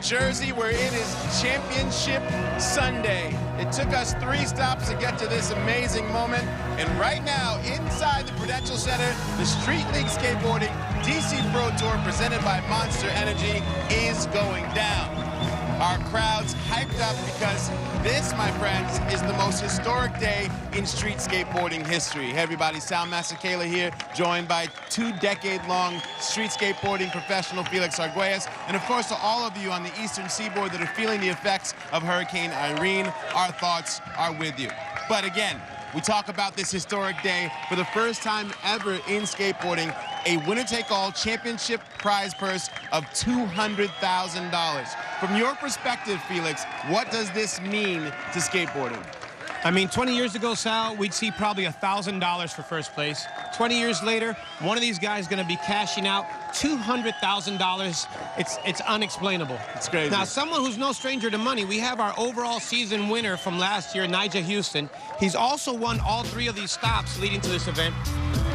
Jersey. We're in his championship Sunday. It took us 3 stops to get to this amazing moment. And right now, inside the Prudential Center, the Street League Skateboarding DC Pro Tour presented by Monster Energy is going down. Our crowd's hyped up because this, my friends, is the most historic day in street skateboarding history. Hey everybody, Sal Masakela here, joined by 2-decade-long street skateboarding professional Felix Arguelles, and of course to all of you on the eastern seaboard that are feeling the effects of Hurricane Irene, our thoughts are with you. But again, we talk about this historic day for the first time ever in skateboarding, a winner-take-all championship prize purse of $200,000. From your perspective, Felix, what does this mean to skateboarding? I mean, 20 years ago, Sal, we'd see probably $1,000 for first place. 20 years later, one of these guys is going to be cashing out $200,000. It's unexplainable. It's crazy. Now, someone who's no stranger to money, we have our overall season winner from last year, Nigel Houston. He's also won all 3 of these stops leading to this event.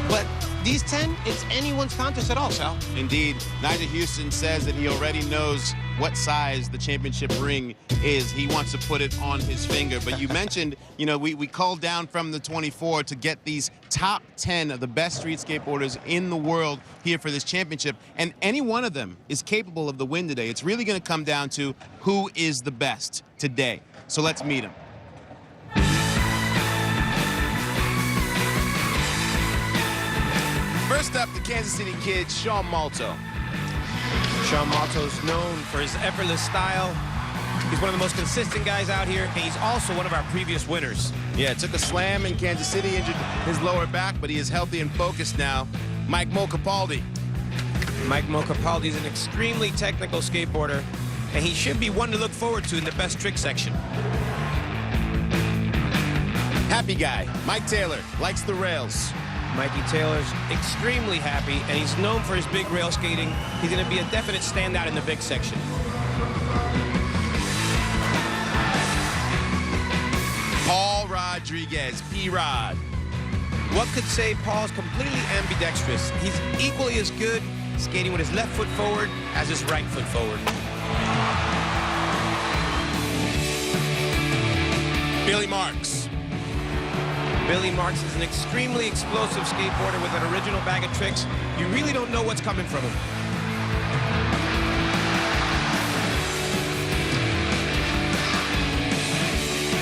But these 10, it's anyone's contest at all, Sal. Indeed. Nigel Houston says that he already knows what size the championship ring is. He wants to put it on his finger. But you mentioned, you know, we called down from the 24 to get these top 10 of the best street skateboarders in the world here for this championship. And any one of them is capable of the win today. It's really going to come down to who is the best today. So let's meet him. First up, the Kansas City kid, Sean Malto. Sean Malto's known for his effortless style. He's one of the most consistent guys out here, and he's also one of our previous winners. Yeah, took a slam in Kansas City, injured his lower back, but he is healthy and focused now. Mike Mocapaldi. Mike Mocapaldi is an extremely technical skateboarder, and he should be one to look forward to in the best trick section. Happy guy, Mike Taylor, likes the rails. Mikey Taylor's extremely happy, and he's known for his big rail skating. He's going to be a definite standout in the big section. Paul Rodriguez, P-Rod. What could say Paul's completely ambidextrous? He's equally as good skating with his left foot forward as his right foot forward. Billy Marks. Billy Marks is an extremely explosive skateboarder with an original bag of tricks. You really don't know what's coming from him.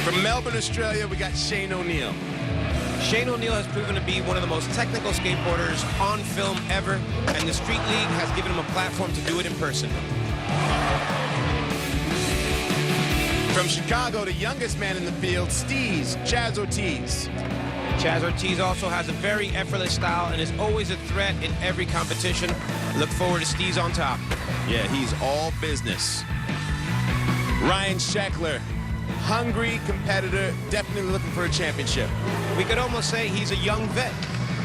From Melbourne, Australia, we got Shane O'Neill. Shane O'Neill has proven to be one of the most technical skateboarders on film ever, and the Street League has given him a platform to do it in person. From Chicago, the youngest man in the field, Steez, Chaz Ortiz. Chaz Ortiz also has a very effortless style and is always a threat in every competition. Look forward to Steez on top. Yeah, he's all business. Ryan Sheckler, hungry competitor, definitely looking for a championship. We could almost say he's a young vet.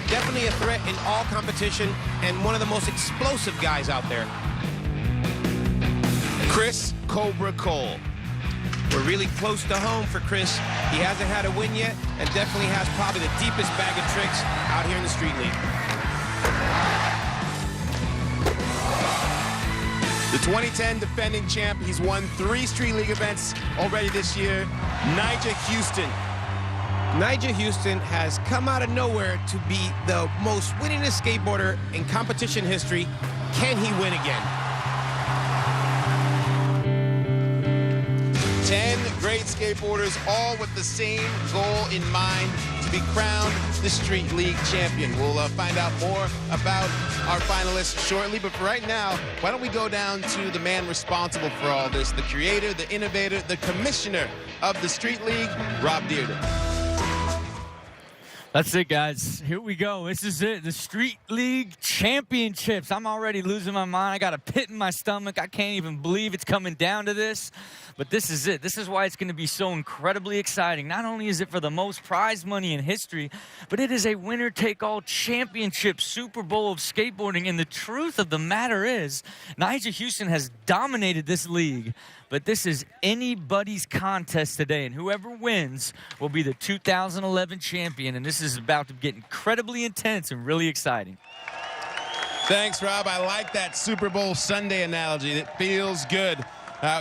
Definitely a threat in all competition and one of the most explosive guys out there. Chris Cobra Cole. We're really close to home for Chris. He hasn't had a win yet and definitely has probably the deepest bag of tricks out here in the Street League. The 2010 defending champ, he's won 3 Street League events already this year. Nigel Houston. Nigel Houston has come out of nowhere to be the most winningest skateboarder in competition history. Can he win again? 10 great skateboarders, all with the same goal in mind, to be crowned the Street League champion. We'll find out more about our finalists shortly, but for right now, why don't we go down to the man responsible for all this, the creator, the innovator, the commissioner of the Street League, Rob Dearden. That's it, guys. Here we go. This is it. The Street League Championships. I'm already losing my mind. I got a pit in my stomach. I can't even believe it's coming down to this. But this is it. This is why it's going to be so incredibly exciting. Not only is it for the most prize money in history, but it is a winner-take-all championship Super Bowl of skateboarding. And the truth of the matter is, Nigel Houston has dominated this league. But this is anybody's contest today, and whoever wins will be the 2011 champion, and this is about to get incredibly intense and really exciting. Thanks, Rob. I like that Super Bowl Sunday analogy. It feels good.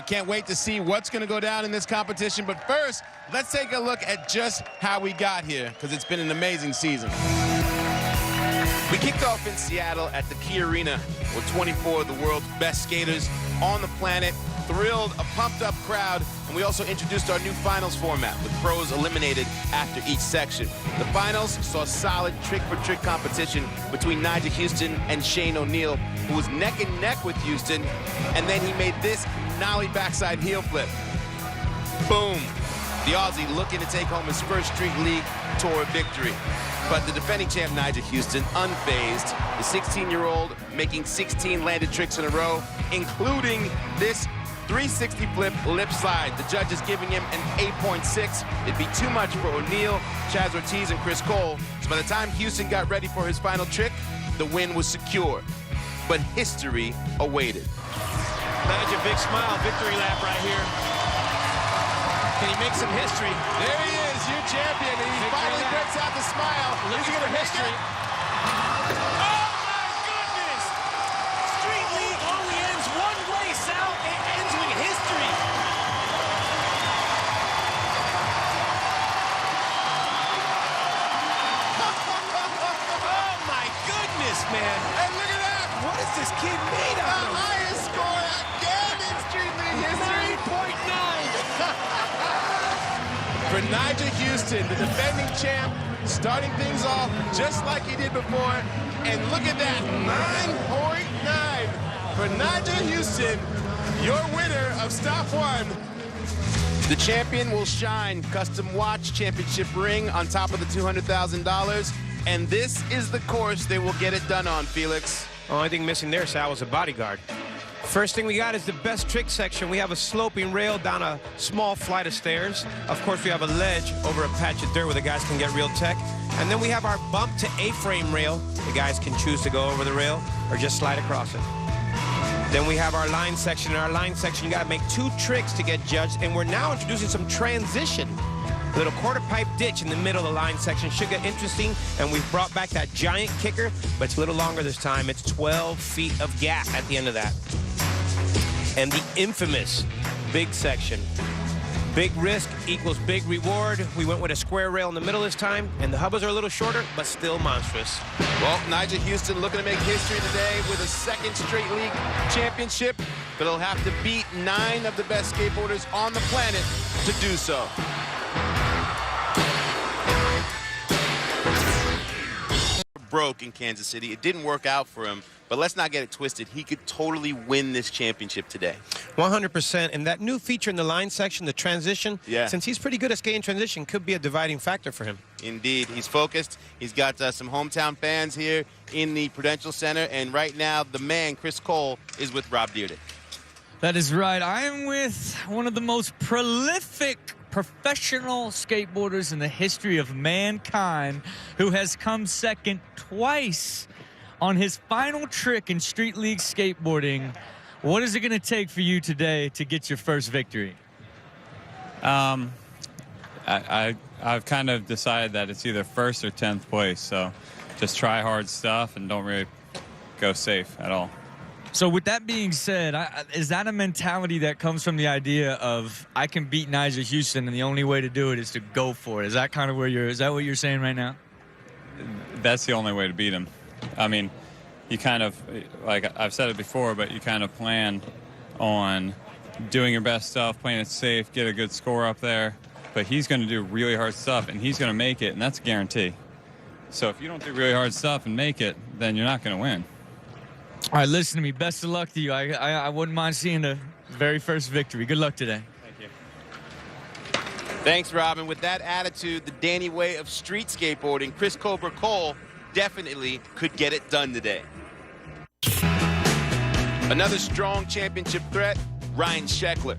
Can't wait to see what's going to go down in this competition. But first, let's take a look at just how we got here, because it's been an amazing season. We kicked off in Seattle at the Key Arena with 24 of the world's best skaters on the planet, thrilled, a pumped-up crowd, and we also introduced our new finals format with pros eliminated after each section. The finals saw solid trick-for-trick competition between Nigel Houston and Shane O'Neill, who was neck and neck with Houston, and then he made this nollie backside heel flip. Boom. The Aussie looking to take home his first Street League Tour victory. But the defending champ, Nigel Houston, unfazed. The 16-year-old making 16 landed tricks in a row, including this 360 flip lip slide. The judges giving him an 8.6. It'd be too much for O'Neill, Chaz Ortiz, and Chris Cole. So by the time Houston got ready for his final trick, the win was secure. But history awaited. Nigel, big smile, victory lap right here. Can he make some history? There he is, your champion, and he finally breaks out the smile. Looking for history. Oh my goodness! Street League only ends one way, Sal. It ends with history. Oh my goodness, man! Hey, look at that! What is this kid made The of? highest score again in Street League history. 9.9. For Nigel Houston, the defending champ, starting things off just like he did before. And look at that, 9.9 for Nigel Houston, your winner of Stop 1. The champion will shine. Custom watch, championship ring on top of the $200,000. And this is the course they will get it done on, Felix. Only thing missing there, Sal, was a bodyguard. First thing we got is the best trick section. We have a sloping rail down a small flight of stairs. Of course, we have a ledge over a patch of dirt where the guys can get real tech. And then we have our bump to A-frame rail. The guys can choose to go over the rail or just slide across it. Then we have our line section. In our line section, you got to make 2 tricks to get judged. And we're now introducing some transition. A little quarter pipe ditch in the middle of the line section should get interesting. And we've brought back that giant kicker, but it's a little longer this time. It's 12 feet of gap at the end of that. And the infamous big section. Big risk equals big reward. We went with a square rail in the middle this time, and the hubbas are a little shorter, but still monstrous. Well, Nigel Houston looking to make history today with a second straight league championship, but he'll have to beat 9 of the best skateboarders on the planet to do so. Broke in Kansas City. It didn't work out for him, but let's not get it twisted. He could totally win this championship today. 100%. And that new feature in the line section, the transition, since he's pretty good at skating transition, could be a dividing factor for him. Indeed. He's focused. He's got some hometown fans here in the Prudential Center, and right now the man, Chris Cole, is with Rob Dyrdek. That is right. I am with one of the most prolific professional skateboarders in the history of mankind, who has come second twice on his final trick in Street League skateboarding. What is it going to take for you today to get your first victory? I've kind of decided that it's either first or 10th place, so just try hard stuff and don't really go safe at all. So with that being said, is that a mentality that comes from the idea of I can beat Nigel Houston and the only way to do it is to go for it? Is that kind of where is that what you're saying right now? That's the only way to beat him. I mean, you kind of, like I've said it before, but you kind of plan on doing your best stuff, playing it safe, get a good score up there. But he's going to do really hard stuff, and he's going to make it, and that's a guarantee. So if you don't do really hard stuff and make it, then you're not going to win. All right, listen to me. Best of luck to you. I wouldn't mind seeing the very first victory. Good luck today. Thank you. Thanks, Robin. With that attitude, the Danny way of street skateboarding, Chris Cobra Cole definitely could get it done today. Another strong championship threat, Ryan Sheckler.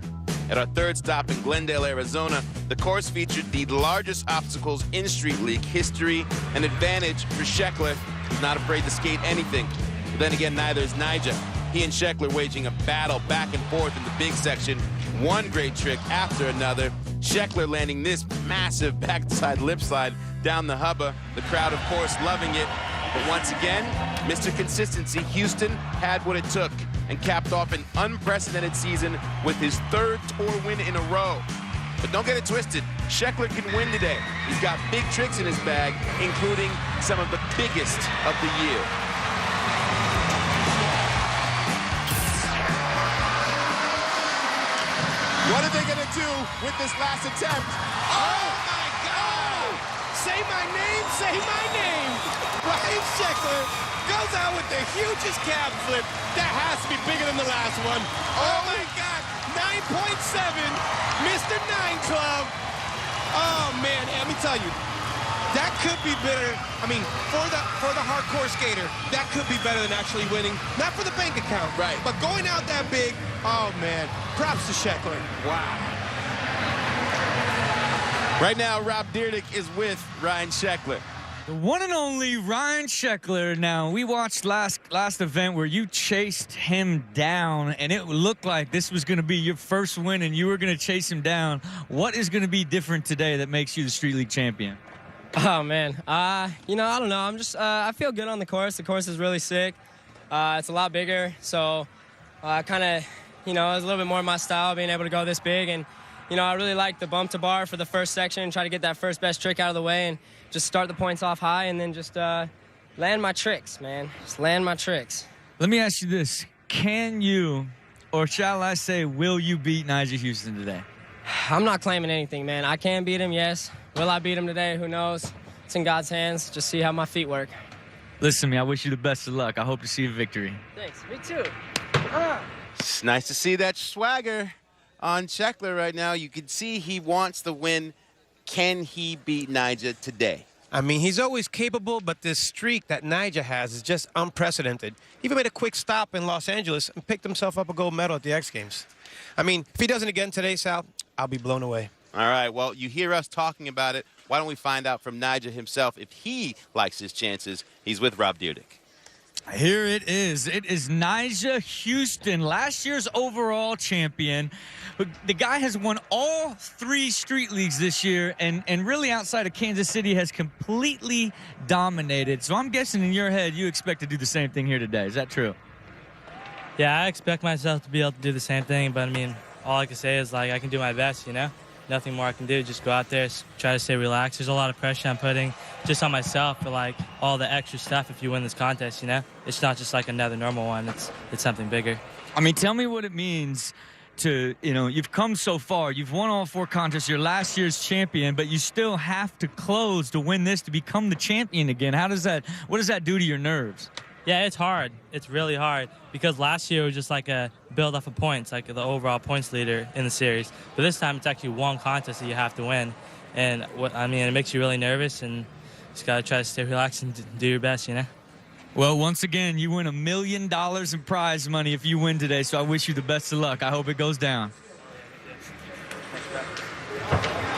At our third stop in Glendale, Arizona, the course featured the largest obstacles in Street League history, an advantage for Sheckler, who's not afraid to skate anything. But then again, neither is Nigel. He and Sheckler waging a battle back and forth in the big section, one great trick after another. Sheckler landing this massive backside lip slide down the hubba. The crowd, of course, loving it. But once again, Mr. Consistency, Houston had what it took. and capped off an unprecedented season with his 3rd tour win in a row. But don't get it twisted, Sheckler can win today. He's got big tricks in his bag, including some of the biggest of the year. What are they gonna do with this last attempt? Oh my God! Say my name, say my name. Ryan Sheckler goes out with the hugest cab flip. That has to be bigger than the last one. Oh my God, 9.7, Mr. 9 Club. Oh man, let me tell you, that could be better. I mean, for the hardcore skater, that could be better than actually winning. Not for the bank account, right? But going out that big, oh man, props to Sheckler. Wow. Right now, Rob Dyrdek is with Ryan Sheckler. The one and only Ryan Sheckler. Now, we watched last event where you chased him down, and it looked like this was going to be your first win, and you were going to chase him down. What is going to be different today that makes you the Street League champion? Oh, man. You know, I don't know. I'm just, I feel good on the course. The course is really sick. It's a lot bigger, so kind of, you know, it's a little bit more my style, being able to go this big. And, you know, I really like the bump to bar for the first section, try to get that first best trick out of the way and just start the points off high and then just land my tricks, man. Just land my tricks. Let me ask you this. Can you, or shall I say, will you beat Nyjah Huston today? I'm not claiming anything, man. I can beat him, yes. Will I beat him today? Who knows? It's in God's hands. Just see how my feet work. Listen to me, I wish you the best of luck. I hope to see a victory. Thanks. Me too. It's nice to see that swagger on Sheckler right now. You can see he wants the win. Can he beat Nyjah today? I mean, he's always capable, but this streak that Nyjah has is just unprecedented. He even made a quick stop in Los Angeles and picked himself up a gold medal at the X Games. I mean, if he does it again today, Sal, I'll be blown away. All right, well, you hear us talking about it. Why don't we find out from Nyjah himself if he likes his chances? He's with Rob Dyrdek. Here it is. It is Nyjah Huston, last year's overall champion. The guy has won all 3 street leagues this year, and really outside of Kansas City has completely dominated. So I'm guessing in your head you expect to do the same thing here today. Is that true? Yeah, I expect myself to be able to do the same thing, but I mean, all I can say is, like, I can do my best, you know? Nothing more I can do. Just go out there, try to stay relaxed. There's a lot of pressure I'm putting just on myself for, like, all the extra stuff if you win this contest, you know? It's not just like another normal one. It's something bigger. I mean, tell me what it means to, you know, you've come so far. You've won all 4 contests. You're last year's champion, but you still have to close to win this to become the champion again. What does that do to your nerves? Yeah, it's hard. It's really hard because last year it was just like a build up of points, like the overall points leader in the series. But this time it's actually one contest that you have to win. And I mean, it makes you really nervous, and you just got to try to stay relaxed and do your best, you know? Well, once again, you win $1 million in prize money if you win today, so I wish you the best of luck. I hope it goes down.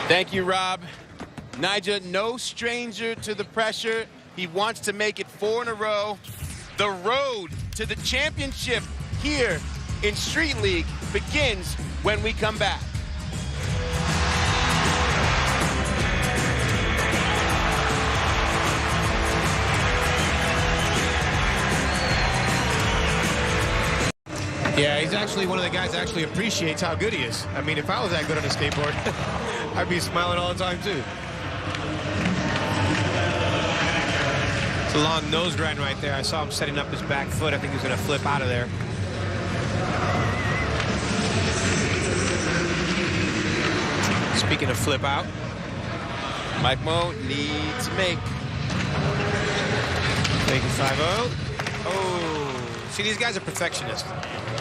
Thank you, Rob. Nyjah, no stranger to the pressure. He wants to make it 4 in a row. The road to the championship here in Street League begins when we come back. Yeah, he's actually one of the guys that actually appreciates how good he is. I mean, if I was that good on a skateboard, I'd be smiling all the time, too. It's a long nose grind right there. I saw him setting up his back foot. I think he was going to flip out of there. Speaking of flip out, Mike Moe needs to make. making 5-0. Oh, see, these guys are perfectionists.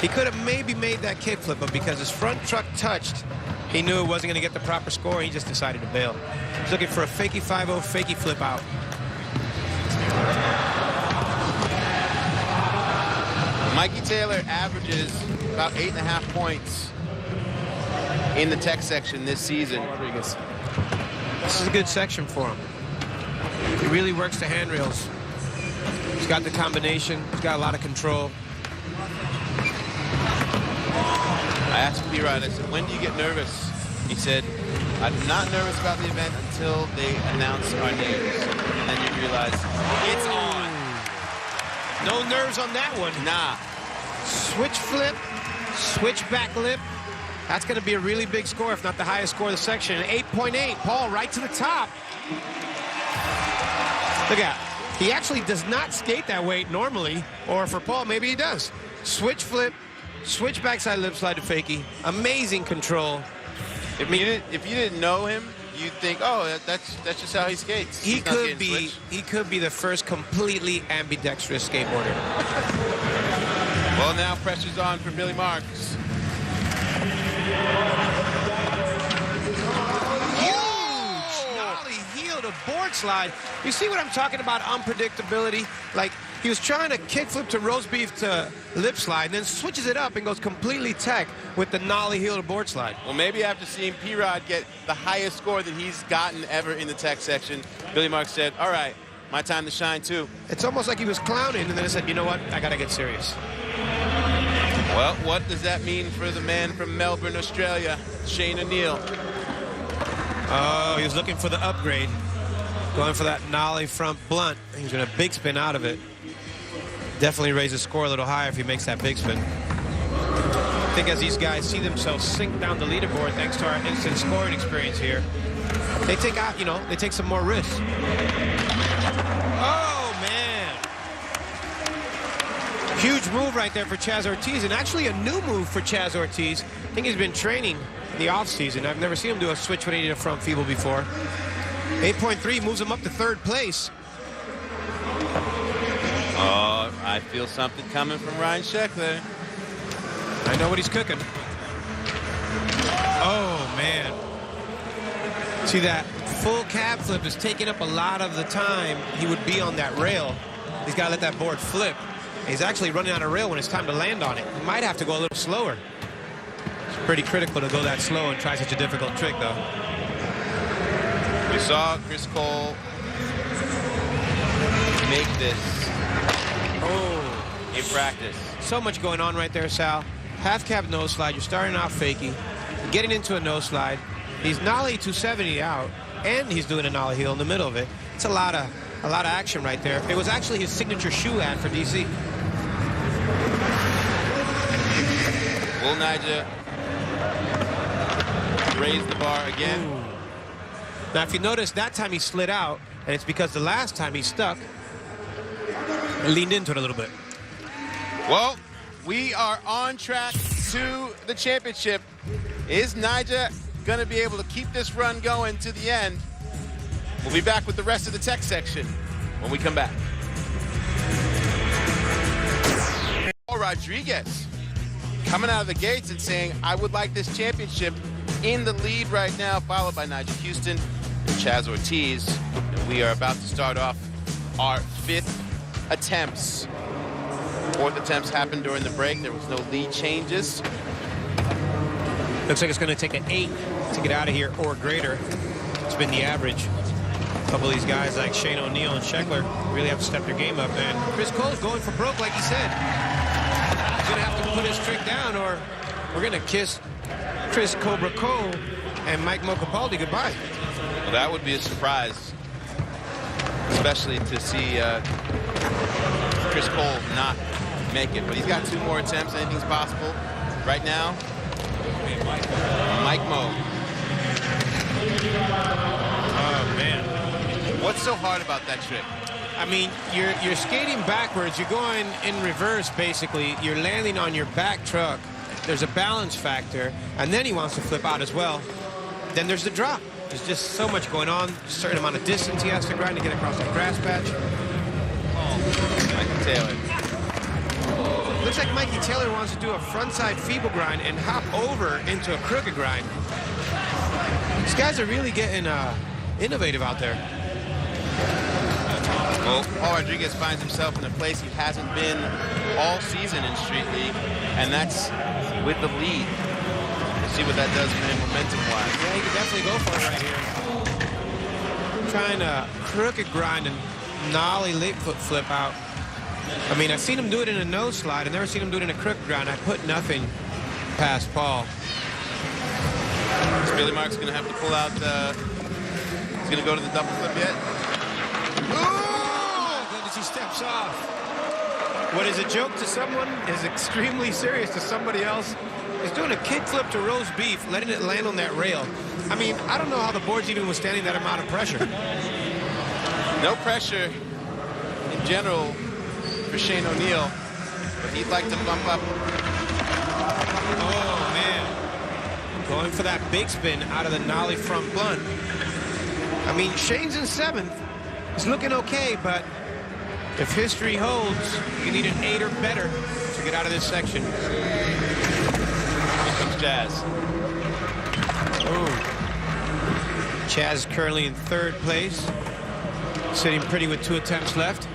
He could have maybe made that kickflip, but because his front truck touched, he knew it wasn't going to get the proper score. He just decided to bail. He's looking for a fakie 5-0, fakie flip out. Mikey Taylor averages about 8.5 points in the tech section this season. Rodriguez. This is a good section for him. He really works the handrails. He's got the combination. He's got a lot of control. I asked P-Rod, I said, when do you get nervous? He said, I'm not nervous about the event until they announce our names. And then you realize, it's on. No nerves on that one. Nah. switch flip, switch back lip. That's going to be a really big score, if not the highest score of the section. 8.8. Paul right to the top. Look at that. He actually does not skate that way normally, or for Paul, maybe he does. Switch flip, switch backside lip slide to fakie. Amazing control. If you didn't know him, you'd think, oh, that's just how he skates. He could be the first completely ambidextrous skateboarder. Well, now pressure's on for Billy Marks. Huge nollie heel to board slide. You see what I'm talking about? Unpredictability. Like, he was trying to kickflip to roast beef to lip slide, and then switches it up and goes completely tech with the nollie heel to board slide. Well, maybe after seeing P-Rod get the highest score that he's gotten ever in the tech section, Billy Marks said, all right, my time to shine too. It's almost like he was clowning, and then he said, you know what? I got to get serious. Well, what does that mean for the man from Melbourne, Australia, Shane O'Neill? Oh, he was looking for the upgrade. Going for that nollie front blunt. He's going to big spin out of it. Definitely raise the score a little higher if he makes that big spin. I think as these guys see themselves sink down the leaderboard thanks to our instant scoring experience here, they take out, they take some more risks. Oh, man. Huge move right there for Chaz Ortiz, and actually a new move for Chaz Ortiz. I think he's been training in the offseason. I've never seen him do a switch 180 to front feeble before. 8.3 moves him up to third place. Oh, I feel something coming from Ryan Sheckler. I know what he's cooking. Oh, man. See, that full cab flip is taking up a lot of the time he would be on that rail. He's got to let that board flip. He's actually running out of rail when it's time to land on it. He might have to go a little slower. It's pretty critical to go that slow and try such a difficult trick, though. We saw Chris Cole make this in practice. So much going on right there, Sal. Half cab nose slide. You're starting off fakie, getting into a nose slide. He's nollie 270 out, and he's doing a nollie heel in the middle of it. It's a lot of action right there. It was actually his signature shoe ad for DC. Will Nyjah raise the bar again? Ooh. Now, if you notice, that time he slid out, and it's because the last time he stuck and leaned into it a little bit. Well, we are on track to the championship. Is Nyjah going to be able to keep this run going to the end? We'll be back with the rest of the tech section when we come back. Paul Rodriguez coming out of the gates and saying, I would like this championship, in the lead right now, followed by Nyjah Huston and Chaz Ortiz. And we are about to start off our 5th attempts. 4th attempts happened during the break. There was no lead changes. Looks like it's going to take an 8 to get out of here or greater. It's been the average. A couple of these guys like Shane O'Neill and Sheckler really have to step their game up. And Chris Cole's going for broke, like he said. He's going to have to put his trick down, or we're going to kiss Chris Cobra Cole and Mike Mocapaldi goodbye. Well, that would be a surprise, especially to see Chris Cole not make it. But he's got 2 more attempts. Anything's possible right now. Mike Mo. Oh, man. What's so hard about that trick? I mean, you're skating backwards. You're going in reverse, basically. You're landing on your back truck. There's a balance factor. And then he wants to flip out as well. Then there's the drop. There's just so much going on. A certain amount of distance he has to grind to get across that grass patch. Oh, Mikey Taylor. Looks like Mikey Taylor wants to do a frontside feeble grind and hop over into a crooked grind. These guys are really getting innovative out there. Well, Paul Rodriguez finds himself in a place he hasn't been all season in Street League, and that's with the lead. We'll see what that does for him momentum-wise. Yeah, he could definitely go for it right here. Trying to crooked grind and nollie late foot flip out. I mean, I've seen him do it in a nose slide. I've never seen him do it in a crooked grind. I put nothing past Paul. So Billy Mark's going to have to pull out the... He's going to go to the double flip yet. Oh! Good as he steps off. What is a joke to someone is extremely serious to somebody else. He's doing a kickflip to roast beef, letting it land on that rail. I mean, I don't know how the board's even withstanding that amount of pressure. No pressure in general for Shane O'Neill, but he'd like to bump up. Oh, man. Going for that big spin out of the nollie front blunt. I mean, Shane's in 7th. He's looking okay, but if history holds, you need an 8 or better to get out of this section. Here comes Chaz. Ooh. Chaz is currently in 3rd place, sitting pretty with 2 attempts left.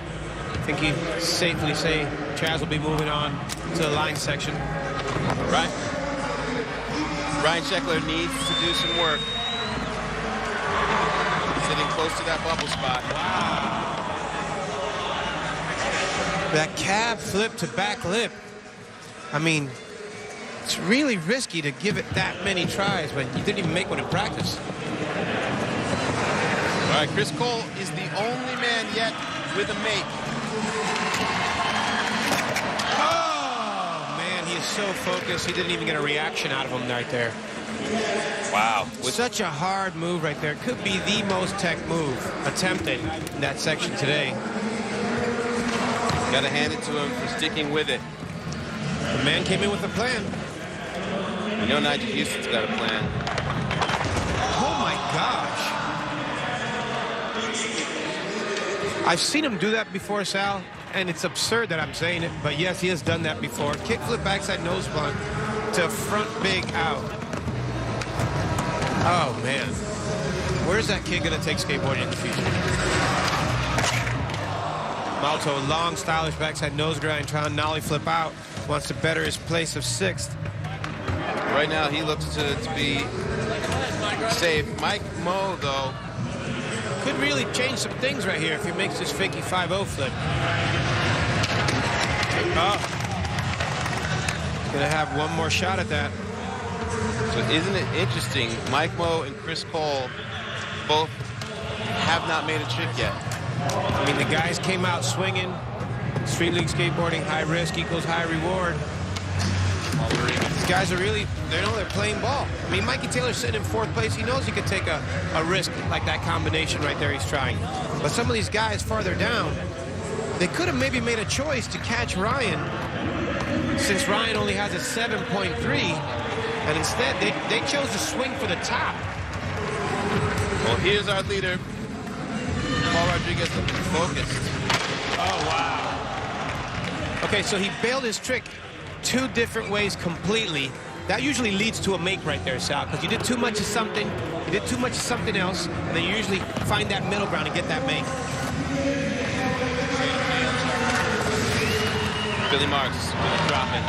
I think he'd safely say Chaz will be moving on to the line section. Right. Ryan Sheckler needs to do some work. Sitting close to that bubble spot. Wow. That cab flip to back lip. I mean, it's really risky to give it that many tries when you didn't even make one in practice. All right, Chris Cole is the only man yet with a make. Oh, man, he is so focused. He didn't even get a reaction out of him right there. Wow. With such a hard move right there. Could be the most tech move attempted in that section today. Got to hand it to him for sticking with it. The man came in with a plan. You know Nigel Houston's got a plan. Oh, my gosh. I've seen him do that before, Sal, and it's absurd that I'm saying it, but yes, he has done that before. Kickflip backside nose blunt to front big out. Oh, man. Where's that kid going to take skateboarding in the future? Malto, long, stylish backside nose grind, trying to nollie flip out. Wants to better his place of 6th. Right now, he looks to be safe. Mike Moe, though, could really change some things right here if he makes this fakey 5-0 flip. Oh. Gonna have one more shot at that. So isn't it interesting? Mike Moe and Chris Cole both have not made a trick yet. I mean, the guys came out swinging. Street League skateboarding, high risk equals high reward. These guys are really, they're playing ball. I mean, Mikey Taylor's sitting in 4th place. He knows he could take a risk like that combination right there he's trying. But some of these guys farther down, they could have maybe made a choice to catch Ryan, since Ryan only has a 7.3, and instead they chose to swing for the top. Well, here's our leader, Paul Rodriguez, looking focused. Oh, wow. Okay, so he bailed his trick 2 different ways completely. That usually leads to a make right there, Sal, because you did too much of something, you did too much of something else, and then you usually find that middle ground and get that make. Billy Marks dropping.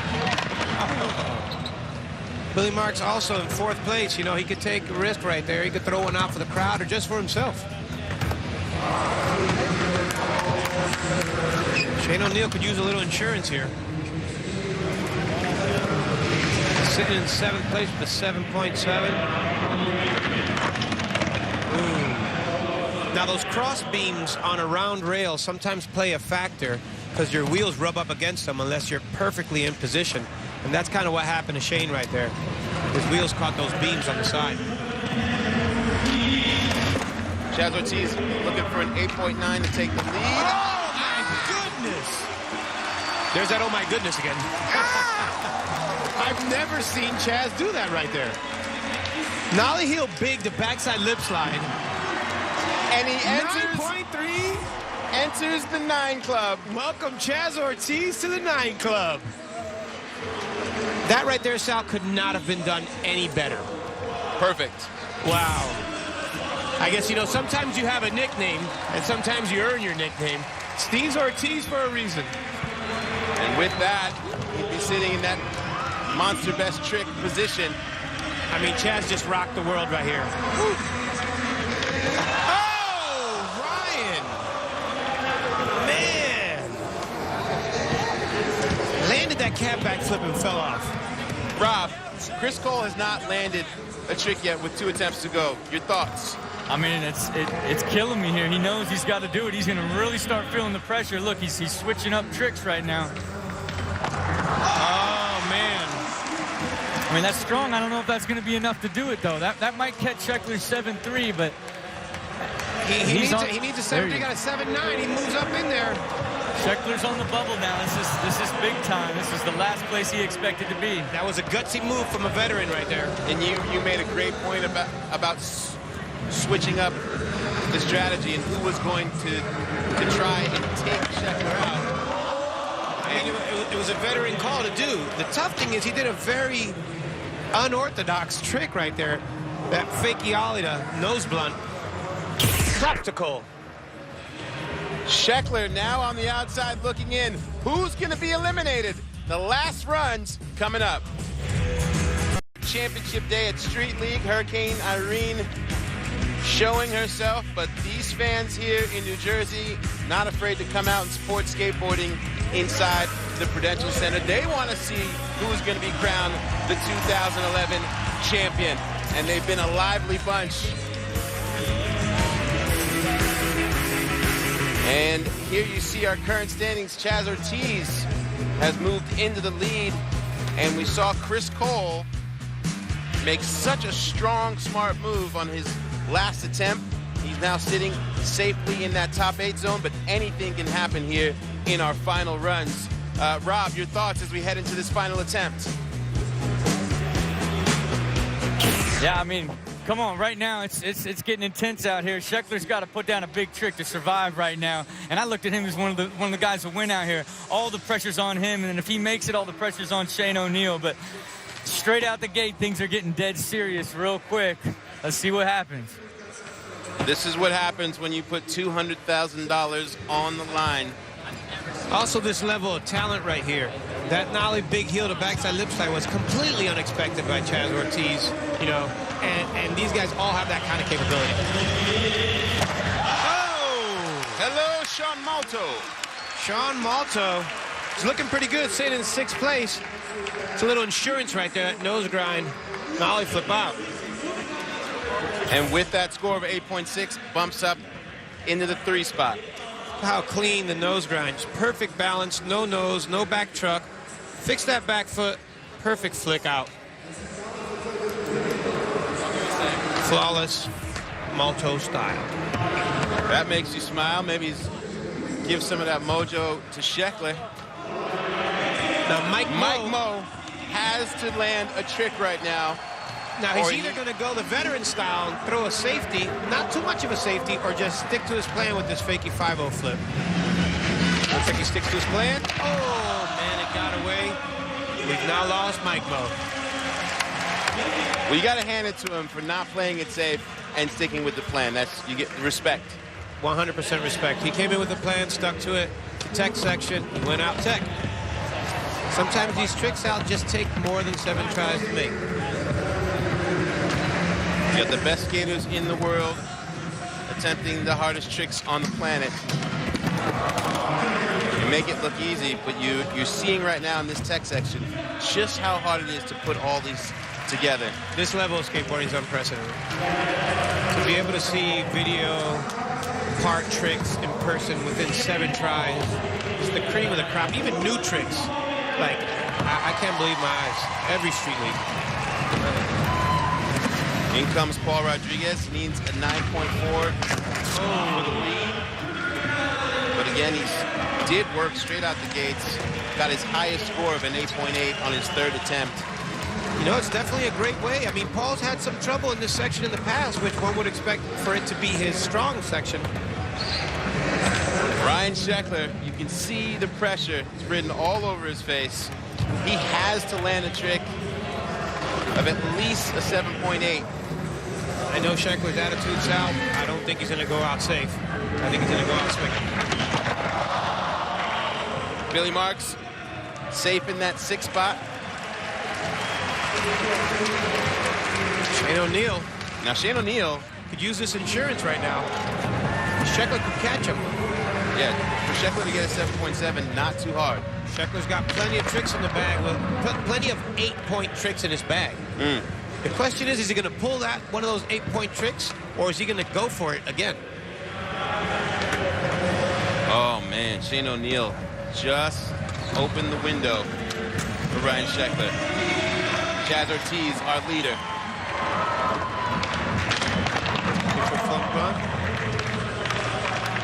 Billy Marks also in 4th place. You know, he could take a risk right there. He could throw one out for the crowd or just for himself. Shane O'Neill could use a little insurance here. Sitting in 7th place with a 7.7. Now those cross beams on a round rail sometimes play a factor because your wheels rub up against them unless you're perfectly in position. And that's kind of what happened to Shane right there. His wheels caught those beams on the side. Chaz Ortiz looking for an 8.9 to take the lead. Oh, my goodness. There's that oh, my goodness again. I've never seen Chaz do that right there. Nollie heel big, the backside lip slide. And he enters 9.3. Enters the 9 Club. Welcome, Chaz Ortiz, to the 9 Club. That right there, Sal, could not have been done any better. Perfect. Wow. I guess, you know, sometimes you have a nickname, and sometimes you earn your nickname. Steve's Ortiz for a reason. And with that, he'd be sitting in that monster best trick position. I mean, Chaz just rocked the world right here. Woo. Oh, Ryan. Man. Landed that cab backflip and fell off. Rob, Chris Cole has not landed a trick yet with 2 attempts to go. Your thoughts? I mean, it's killing me here. He knows he's got to do it. He's going to really start feeling the pressure. Look, he's switching up tricks right now. Oh, man. I mean, that's strong. I don't know if that's going to be enough to do it, though. That might catch Sheckler's 7-3, but He needs a 7-3. He got a 7-9. He moves up in there. Sheckler's on the bubble now. This is big time. This is the last place he expected to be. That was a gutsy move from a veteran right there. And you made a great point about switching up the strategy and who was going to try and take Sheckler out. And it was a veteran call to do. The tough thing is he did a very unorthodox trick right there. That fakey ollie to nose blunt. Practical. Sheckler now on the outside looking in. Who's going to be eliminated? The last runs coming up. Championship day at Street League. Hurricane Irene showing herself, but these fans here in New Jersey not afraid to come out and support skateboarding inside the Prudential Center. They want to see who's going to be crowned the 2011 champion, and they've been a lively bunch. And here you see our current standings. Chaz Ortiz has moved into the lead, and we saw Chris Cole make such a strong, smart move on his last attempt. He's now sitting safely in that top 8 zone, but anything can happen here in our final runs. Rob, your thoughts as we head into this final attempt? Yeah, I mean, come on, right now it's getting intense out here. Sheckler's got to put down a big trick to survive right now. And I looked at him as one of the guys to win out here. All the pressure's on him, and if he makes it, all the pressure's on Shane O'Neill. But straight out the gate, things are getting dead serious real quick. Let's see what happens. This is what happens when you put $200,000 on the line. Also, this level of talent right here. That nollie big heel to backside lip slide was completely unexpected by Chaz Ortiz, you know, and these guys all have that kind of capability. Oh! Hello, Sean Malto. Sean Malto is looking pretty good, sitting in 6th place. It's a little insurance right there, that nose grind, nollie flip out. And with that score of 8.6, bumps up into the 3 spot. How clean the nose grind. Just perfect balance, no nose, no back truck. Fix that back foot, perfect flick out. Flawless Malto style. That makes you smile. Maybe give some of that mojo to Sheckler. Now Mike Mo has to land a trick right now. Now he's either going to go the veteran style and throw a safety, not too much of a safety, or just stick to his plan with this fakey 5-0 flip. Looks like he sticks to his plan. Oh, man, it got away. We've now lost Mike Mo. Well, you got to hand it to him for not playing it safe and sticking with the plan. You get respect. 100% respect. He came in with a plan, stuck to it. The tech section, he went out tech. Sometimes these tricks out just take more than 7 tries to make. You got the best skaters in the world attempting the hardest tricks on the planet. You make it look easy, but you're seeing right now in this tech section just how hard it is to put all these together. This level of skateboarding is unprecedented. To be able to see video part tricks in person within 7 tries is the cream of the crop. Even new tricks, like I can't believe my eyes. Every Street League. In comes Paul Rodriguez. He needs a 9.4 for the lead. But again, he did work straight out the gates. Got his highest score of an 8.8 on his 3rd attempt. You know, it's definitely a great way. I mean, Paul's had some trouble in this section in the past, which one would expect for it to be his strong section. Ryan Sheckler, you can see the pressure. It's written all over his face. He has to land a trick of at least a 7.8. I know Sheckler's attitude's out. I don't think he's going to go out safe. I think he's going to go out swinging. Billy Marks, safe in that 6th spot. Shane O'Neill. Now Shane O'Neill could use this insurance right now. Sheckler could catch him. Yeah, for Sheckler to get a 7.7, not too hard. Sheckler's got plenty of tricks in the bag, plenty of 8-point tricks in his bag. The question is he going to pull that one of those 8-point tricks, or is he going to go for it again? Oh, man, Shane O'Neill just opened the window for Ryan Sheckler. Chaz Ortiz, our leader.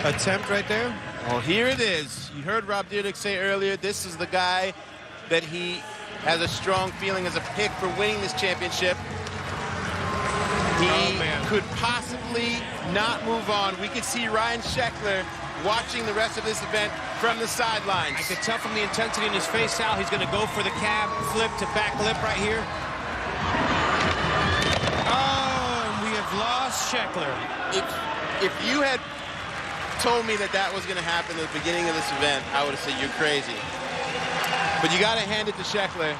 Attempt right there. Well, here it is. You heard Rob Dyrdek say earlier, this is the guy that he has a strong feeling as a pick for winning this championship. He could possibly not move on. We could see Ryan Sheckler watching the rest of this event from the sidelines. I could tell from the intensity in his face, Sal, he's going to go for the cab flip to back lip right here. Oh, and we have lost Sheckler. If you had told me that that was going to happen at the beginning of this event, I would have said you're crazy. But you got to hand it to Sheckler.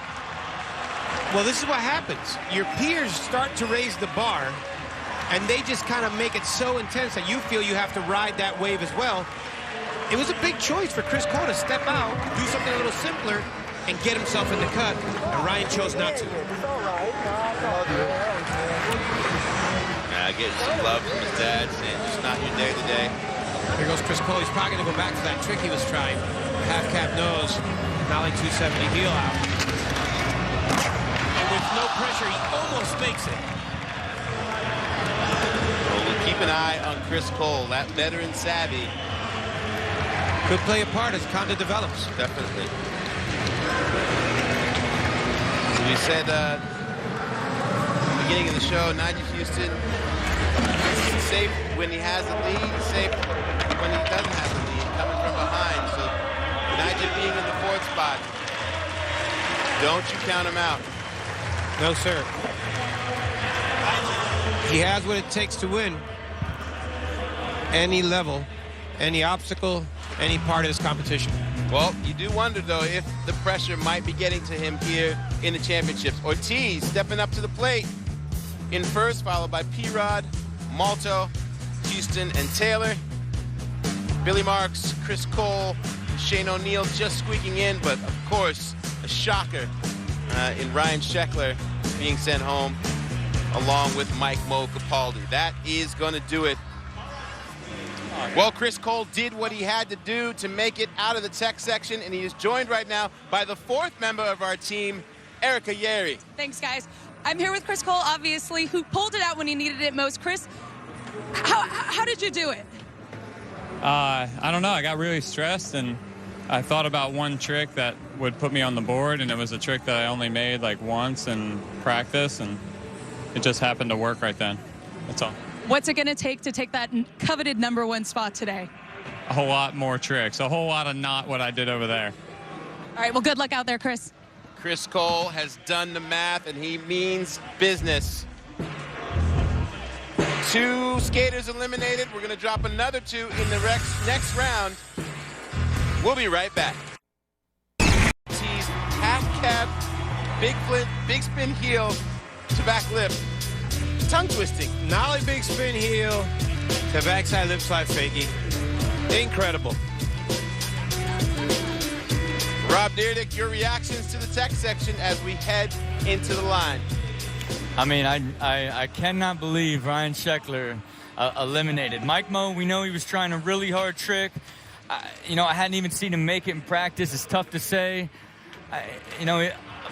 Well, this is what happens. Your peers start to raise the bar, and they just kind of make it so intense that you feel you have to ride that wave as well. It was a big choice for Chris Cole to step out, do something a little simpler, and get himself in the cut, and Ryan chose not to. Getting some love from his dad, saying it's not your day today. Here goes Chris Cole. He's probably going to go back to that trick he was trying. Half cap nose, Nollie 270 heel out. And with no pressure, he almost makes it. Well, we'll keep an eye on Chris Cole, that veteran savvy. Could play a part as Conda develops. Definitely. We said at the beginning of the show, Nigel Houston, safe when he has the lead, safe when he doesn't have the lead, coming from behind. So Nigel being in the 4th spot, don't you count him out. No, sir. He has what it takes to win any level, any obstacle, any part of this competition. Well, you do wonder, though, if the pressure might be getting to him here in the championships. Ortiz stepping up to the plate in first, followed by P-Rod, Malto, Houston, and Taylor. Billy Marks, Chris Cole, Shane O'Neill just squeaking in, but of course, a shocker in Ryan Sheckler being sent home along with Mike Mo Capaldi. That is going to do it. Well, Chris Cole did what he had to do to make it out of the tech section, and he is joined right now by the 4th member of our team, Erica Yeri. Thanks, guys. I'm here with Chris Cole, obviously, who pulled it out when he needed it most. Chris, how did you do it? I don't know. I got really stressed, and I thought about one trick that would put me on the board, and it was a trick that I only made like once in practice, and it just happened to work right then. That's all. What's it going to take that coveted #1 spot today? A whole lot more tricks, a whole lot of not what I did over there. All right, well, good luck out there, Chris. Chris Cole has done the math, and he means business. 2 skaters eliminated. We're going to drop another 2 in the next round. We'll be right back. He's half cab, big flip, big spin heel to back lip. Tongue twisting. Nollie big spin heel to backside lip slide fakie. Incredible. Rob Dyrdek, your reactions to the tech section as we head into the line. I mean, I cannot believe Ryan Sheckler eliminated. Mike Mo, we know he was trying a really hard trick. I hadn't even seen him make it in practice. It's tough to say.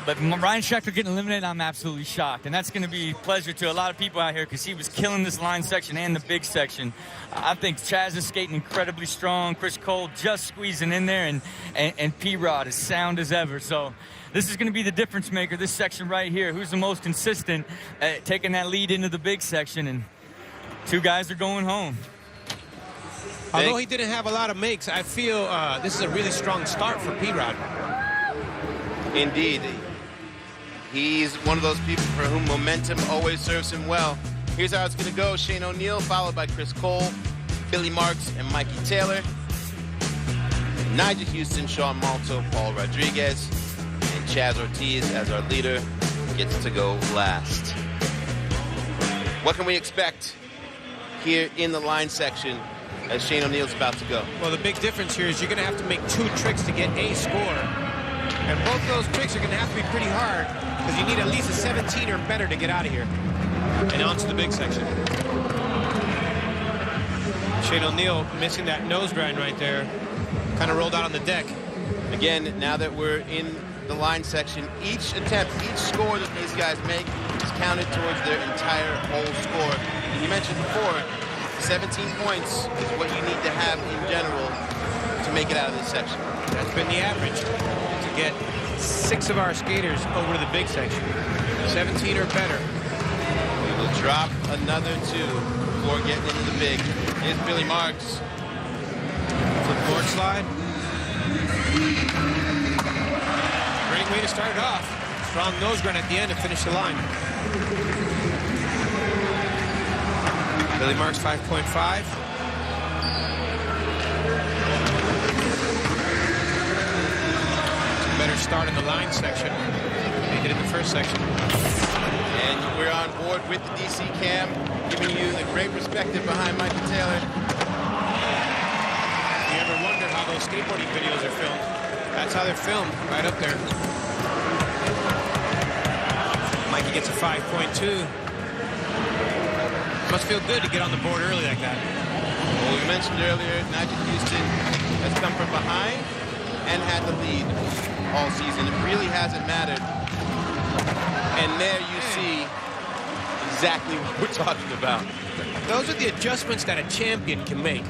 But Ryan Sheckler getting eliminated, I'm absolutely shocked. And that's going to be a pleasure to a lot of people out here because he was killing this line section and the big section. I think Chaz is skating incredibly strong. Chris Cole just squeezing in there, and P-Rod is sound as ever. So this is going to be the difference maker, this section right here. Who's the most consistent at taking that lead into the big section, and 2 guys are going home. Although he didn't have a lot of makes, I feel this is a really strong start for P-Rod. Indeed. He's one of those people for whom momentum always serves him well. Here's how it's going to go. Shane O'Neill followed by Chris Cole, Billy Marks, and Mikey Taylor. Nigel Houston, Sean Malto, Paul Rodriguez, and Chaz Ortiz as our leader gets to go last. What can we expect here in the line section as Shane O'Neill's about to go? Well, the big difference here is you're going to have to make 2 tricks to get a score. And both of those tricks are going to have to be pretty hard because you need at least a 17 or better to get out of here. And onto the big section. Shane O'Neill missing that nose grind right there. Kind of rolled out on the deck. Again, now that we're in the line section, each attempt, each score that these guys make is counted towards their entire whole score. And you mentioned before, 17 points is what you need to have in general to make it out of this section. That's been the average, to get 6 of our skaters over to the big section. 17 or better. We will drop another 2 before getting into the big. Here's Billy Marks. Flipboard slide. Great way to start it off. Strong nose grind at the end to finish the line. Billy Marks 5.5. Better start in the line section. They did it in the first section. And we're on board with the DC cam, giving you the great perspective behind Michael Taylor. If you ever wondered how those skateboarding videos are filmed, that's how they're filmed, right up there. Mikey gets a 5.2. Must feel good to get on the board early like that. Well, we mentioned earlier, Nigel Houston has come from behind and had the lead all season. It really hasn't mattered. And there you see exactly what we're talking about. Those are the adjustments that a champion can make.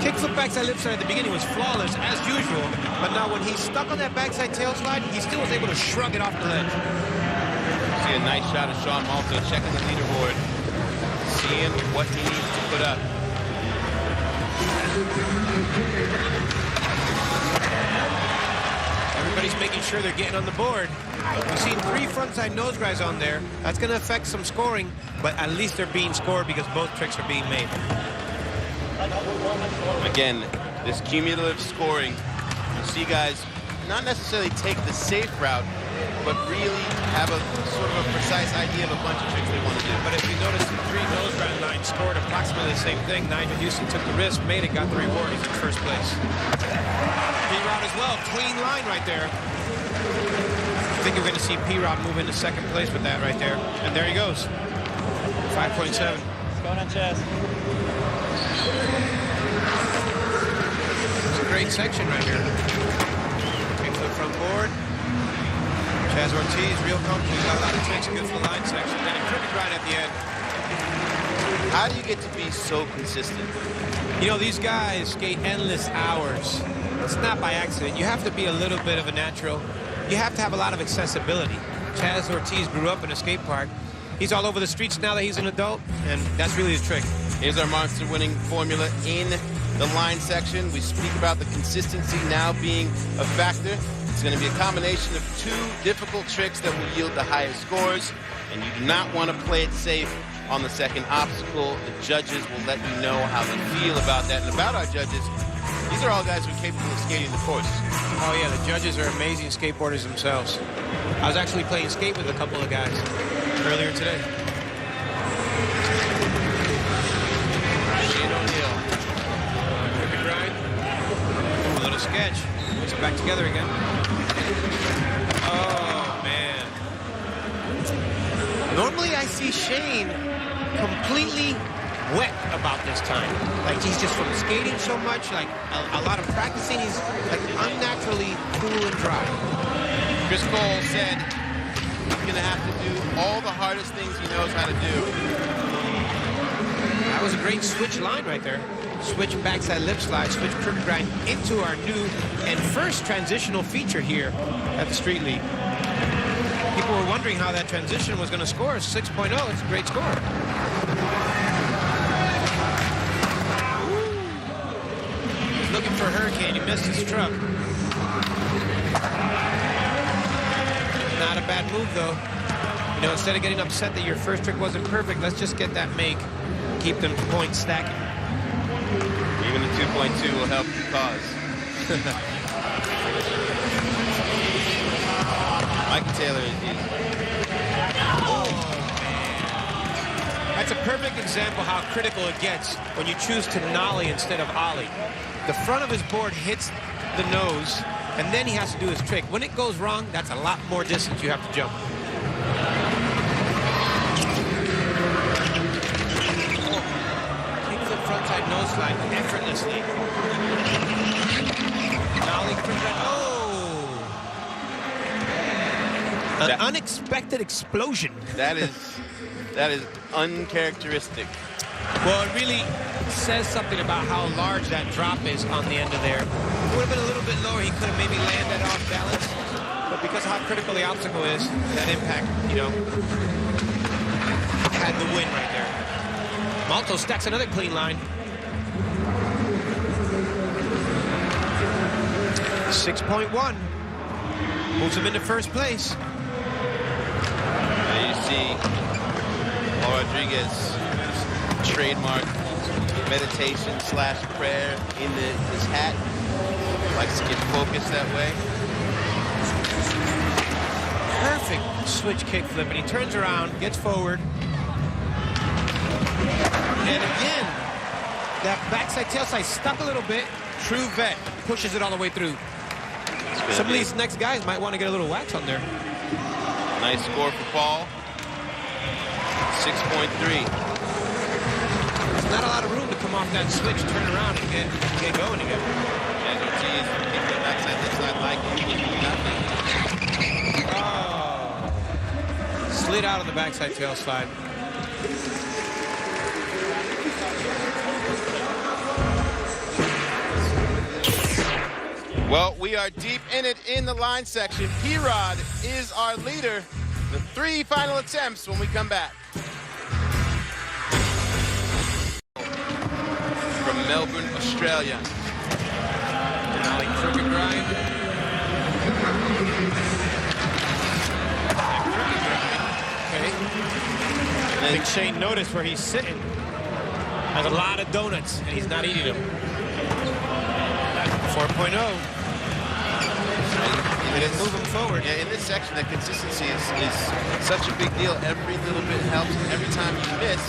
Kickflip backside lip slide at the beginning was flawless as usual, but now when he's stuck on that backside tail slide, he still was able to shrug it off the ledge. See a nice shot of Sean Malta checking the leaderboard, seeing what he needs to put up. Everybody's making sure they're getting on the board. We've seen 3 frontside nose grinds on there. That's going to affect some scoring, but at least they're being scored because both tricks are being made. Again, this cumulative scoring, you see guys not necessarily take the safe route, but really have a sort of a precise idea of a bunch of tricks they want to do. But if you notice, the 3 nose grind lines scored approximately the same thing. Nigel Houston took the risk, made it, got the reward. He's in first place. P-Rod as well, clean line right there. I think you're going to see P-Rod move into second place with that right there. And there he goes. 5.7. Going on chest. It's a great section right here. Kickflip front board. Chaz Ortiz, real comfortable. He's got a lot of tricks, good for the line section. Then a crooked grind at the end. How do you get to be so consistent? You know, these guys skate endless hours. It's not by accident. You have to be a little bit of a natural. You have to have a lot of accessibility. Chaz Ortiz grew up in a skate park. He's all over the streets now that he's an adult, and that's really his trick. Here's our monster winning formula in the line section. We speak about the consistency now being a factor. It's going to be a combination of 2 difficult tricks that will yield the highest scores, and you do not want to play it safe on the second obstacle. The judges will let you know how they feel about that. And about our judges, these are all guys who are capable of skating the course. Oh yeah, the judges are amazing skateboarders themselves. I was actually playing skate with a couple of guys earlier today. Shane O'Neill. Crooked grind. A little sketch. Puts it back together again. Oh, man. Normally I see Shane completely wet about this time. Like he's just from skating so much, like a lot of practicing, he's like unnaturally cool and dry. Chris Cole said he's going to have to do all the hardest things he knows how to do. That was a great switch line right there. Switch backside lip slide, switch crooked grind into our new and first transitional feature here at the Street League. People were wondering how that transition was going to score. 6.0, it's a great score. He's looking for a hurricane. He missed his truck. Not a bad move, though. You know, instead of getting upset that your first trick wasn't perfect, let's just get that make. Keep them points stacking. Even the 2.2 will help the cause. Michael Taylor is... Oh, man. That's a perfect example how critical it gets when you choose to nollie instead of ollie. The front of his board hits the nose, and then he has to do his trick. When it goes wrong, that's a lot more distance you have to jump. slide effortlessly. Nollie, an unexpected explosion. That is uncharacteristic. Well, it really says something about how large that drop is on the end of there. If it would have been a little bit lower, he could have maybe landed off balance. But because of how critical the obstacle is, that impact, you know, had the win right there. Malto stacks another clean line. 6.1. Moves him into first place. There you see Paul Rodriguez trademark meditation / prayer in his hat. Likes to get focused that way. Perfect switch kickflip, and he turns around, gets forward. And again, that backside tailslide stuck a little bit. True vet, pushes it all the way through. Some of these next guys might want to get a little wax on there. Nice score for Paul. 6.3. There's not a lot of room to come off that switch, turn around, and get going again. As you see, kick the backside tailslide like Oh. Slid out of the backside tail slide. Well, we are deep in it in the line section. P-Rod is our leader. The 3 final attempts when we come back. From Melbourne, Australia. Now he crooked grind. Okay. I think Shane noticed where he's sitting. Has a lot of donuts, and he's not eating them. 4.0. It didn't move him forward. Yeah, in this section, that consistency is such a big deal. Every little bit helps. Every time you miss,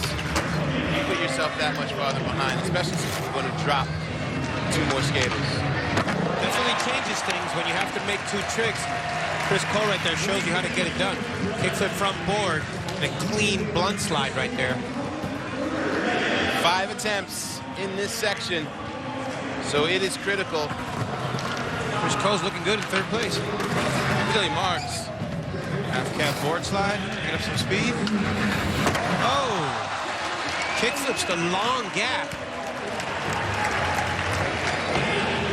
you put yourself that much farther behind, especially since you're going to drop 2 more skaters. Definitely changes things when you have to make 2 tricks. Chris Cole right there shows you how to get it done. Kickflip front board and a clean blunt slide right there. 5 attempts in this section, so it is critical. Chris Cole's looking good in 3rd place. Really marks. Half cab board slide, get up some speed. Oh! Kickflips the long gap.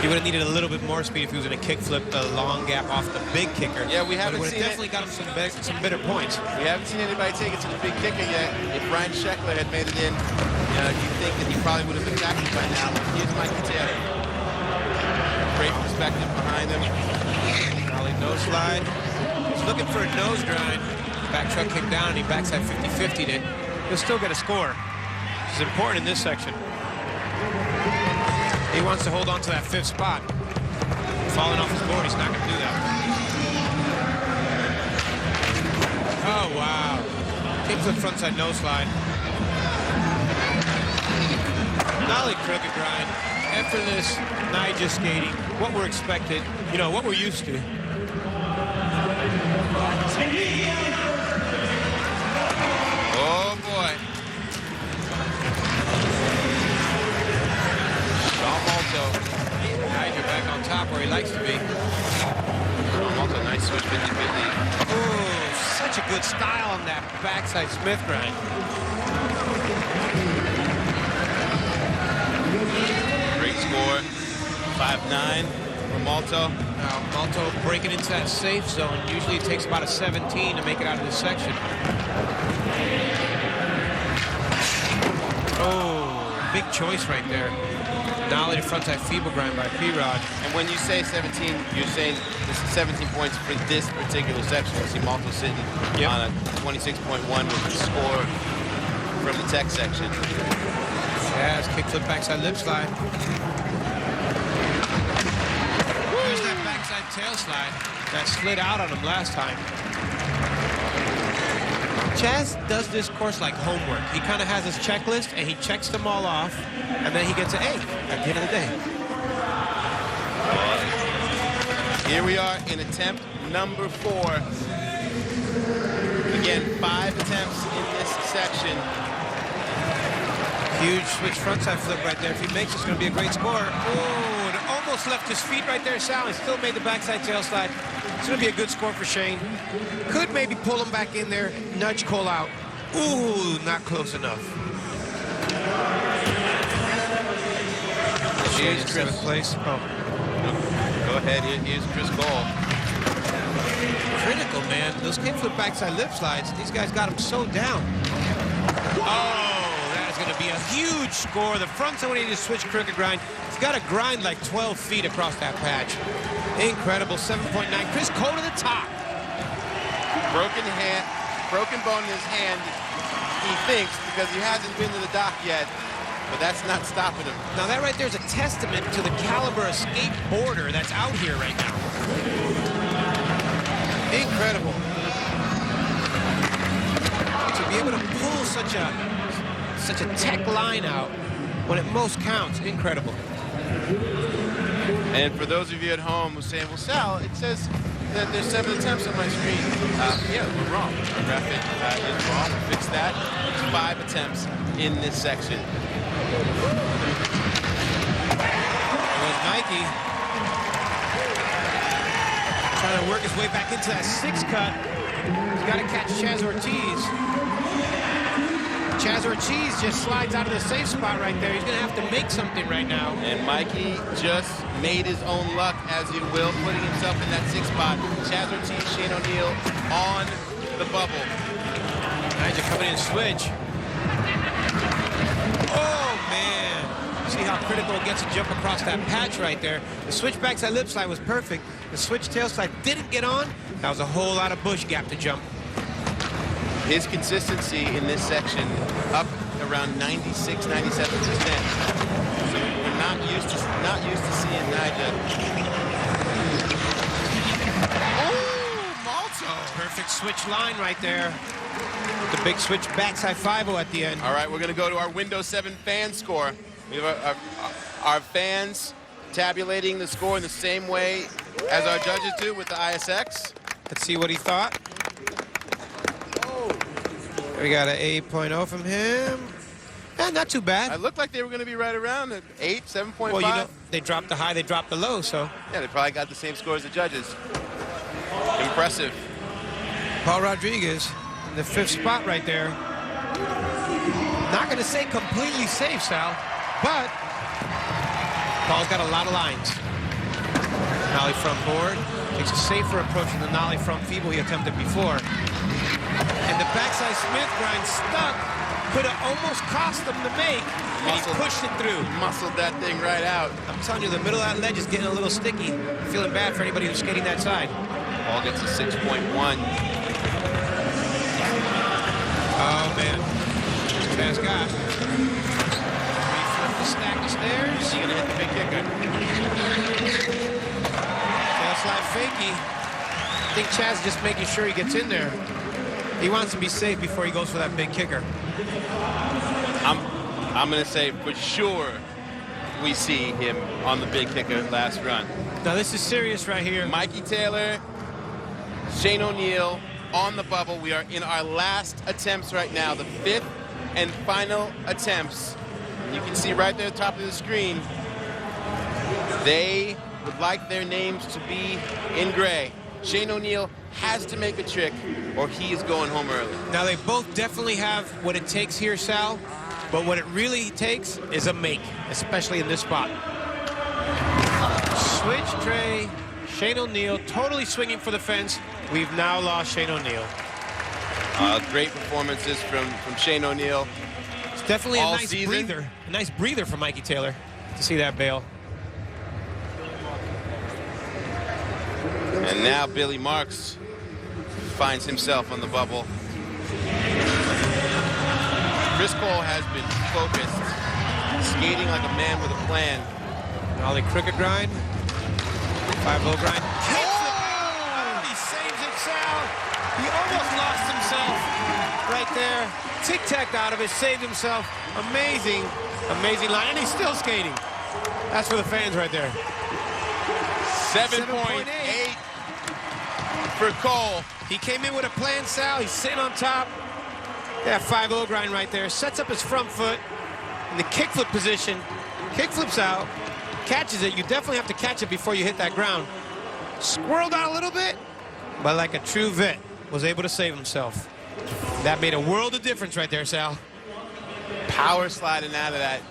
He would have needed a little bit more speed if he was going to kickflip the long gap off the big kicker. Yeah, we haven't seen definitely got him some better points. We haven't seen anybody take it to the big kicker yet. If Brian Scheckler had made it in, you think that he probably would have been back by now. Here's Mikey Taylor. Great perspective behind him. Ollie nose slide. He's looking for a nose grind. Back truck kick down, and he backside 50-50'd it. He'll still get a score. This is important in this section. He wants to hold on to that 5th spot. Falling off his board, he's not going to do that. Oh, wow. Kickflip frontside nose slide. Nollie crooked grind. Effortless Nyjah skating. What we're expected. You know, what we're used to. Oh, boy. Malto. Nyjah back on top where he likes to be. Malto, nice switch 50-50. Ooh, such a good style on that backside Smith grind. Great score. 5.9 for Malto. Now, Malto breaking into that safe zone. Usually it takes about a 17 to make it out of this section. Oh, big choice right there. Nollie to frontside feeble grind by P-Rod. And when you say 17, you're saying this is 17 points for this particular section. You see Malto sitting on a 26.1 with the score from the tech section. Jazz kickflip backside lip slide. There's that backside tail slide that slid out on him last time. Chaz does this course like homework. He kind of has his checklist, and he checks them all off, and then he gets an A at the end of the day. Here we are in attempt number 4. Again, 5 attempts in this section. Huge switch frontside flip right there. If he makes it, it's going to be a great score. Oh, and almost left his feet right there, Sal. He still made the backside tail slide. It's going to be a good score for Shane. Could maybe pull him back in there, nudge Cole out. Ooh, not close enough. Here's Chris. Place. Oh. Go ahead, here's Chris Cole. Critical, man. Those kickflip backside lip slides, these guys got him so down. Oh, that is going to be a huge score. The frontside when he just switch crooked grind. He's got to grind like 12 feet across that patch. Incredible, 7.9. Chris Cole to the top. Broken bone in his hand, he thinks, because he hasn't been to the dock yet. But that's not stopping him. Now that right there is a testament to the caliber of skateboarder that's out here right now. Incredible. To be able to pull such a tech line out when it most counts, incredible. And for those of you at home who say, well, Sal, it says that there's 7 attempts on my screen. Yeah, we're wrong. The graphic is wrong. Fix that. It's 5 attempts in this section. There was Nike trying to work his way back into that 6 cut. He's got to catch Chaz Ortiz. Chaz Ortiz just slides out of the safe spot right there. He's going to have to make something right now. And Mikey just made his own luck, as he will, putting himself in that 6 spot. Chaz Ortiz, Shane O'Neill on the bubble. Nigel coming in switch. Oh, man. See how critical it gets to jump across that patch right there. The switch backside lip slide was perfect. The switch tail slide didn't get on. That was a whole lot of bush gap to jump. His consistency in this section up around 96, 97%. So we're not used to seeing Nigel. Oh, Malto. Perfect switch line right there. The big switch backside 5-0 at the end. All right, we're going to go to our Windows 7 fan score. We have our fans tabulating the score in the same way as our judges do with the ISX. Let's see what he thought. We got an 8.0 from him. Not too bad. It looked like they were going to be right around at 8, 7.5. Well, you know, they dropped the high, they dropped the low, so. Yeah, they probably got the same score as the judges. Impressive. Paul Rodriguez in the 5th spot right there. Not going to say completely safe, Sal, but Paul's got a lot of lines. Nollie front board. Takes a safer approach than the nollie front feeble he attempted before. And the backside Smith grind stuck. Could have almost cost them to make. And he pushed it through. Muscled that thing right out. I'm telling you, the middle of that ledge is getting a little sticky. Feeling bad for anybody who's skating that side. Paul gets a 6.1. Oh, man. Fast guy. Flip the stack of stairs. He's going to hit the big kicker. Tail slide fakie. I think Chaz is just making sure he gets in there. He wants to be safe before he goes for that big kicker. I'm going to say for sure we see him on the big kicker last run. Now this is serious right here. Mikey Taylor, Shane O'Neill on the bubble. We are in our last attempts right now, the 5th and final attempts. You can see right there at the top of the screen, they would like their names to be in gray. Shane O'Neill has to make a trick or he is going home early. Now they both definitely have what it takes here, Sal, but what it really takes is a make, especially in this spot. Switch tray, Shane O'Neill totally swinging for the fence. We've now lost Shane O'Neill. Great performances from Shane O'Neill. It's definitely a nice season. breather. A nice breather for Mikey Taylor to see that bail. And now Billy Marks finds himself on the bubble. Chris Cole has been focused, skating like a man with a plan. Nollie crooked grind, 5-0 grind. He saves it, Sal. He almost lost himself right there. Tic-tac out of it, saved himself. Amazing, amazing line, and he's still skating. That's for the fans right there. 7.8 for Cole. He came in with a plan, Sal. He's sitting on top. That 5-0 grind right there. Sets up his front foot. in the kickflip position. Kickflips out, catches it. You definitely have to catch it before you hit that ground. Swirled out a little bit, but like a true vet, was able to save himself. That made a world of difference right there, Sal. Power sliding out of that.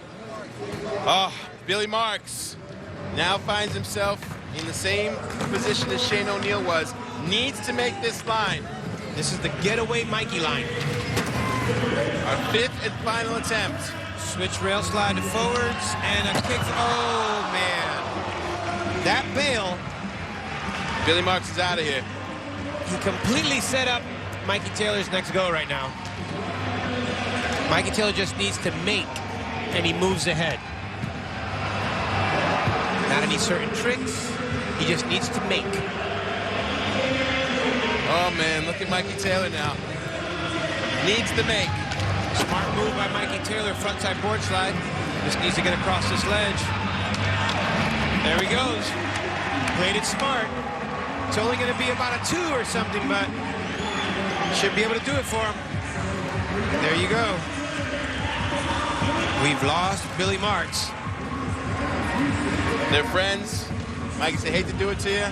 Oh, Billy Marks now finds himself in the same position as Shane O'Neill was. Needs to make this line. This is the getaway Mikey line. Our 5th and final attempt. Switch rail slide to forwards and a kick. Oh, man. That bail. Billy Marks is out of here. He completely set up Mikey Taylor's next go right now. Mikey Taylor just needs to make, and he moves ahead. Not any certain tricks. He just needs to make. Oh, man, look at Mikey Taylor now. Needs to make. Smart move by Mikey Taylor, frontside board slide. Just needs to get across this ledge. There he goes. Played it smart. It's only going to be about a 2 or something, but should be able to do it for him. There you go. We've lost Billy Marks. They're friends. Mikey said, hate to do it to you.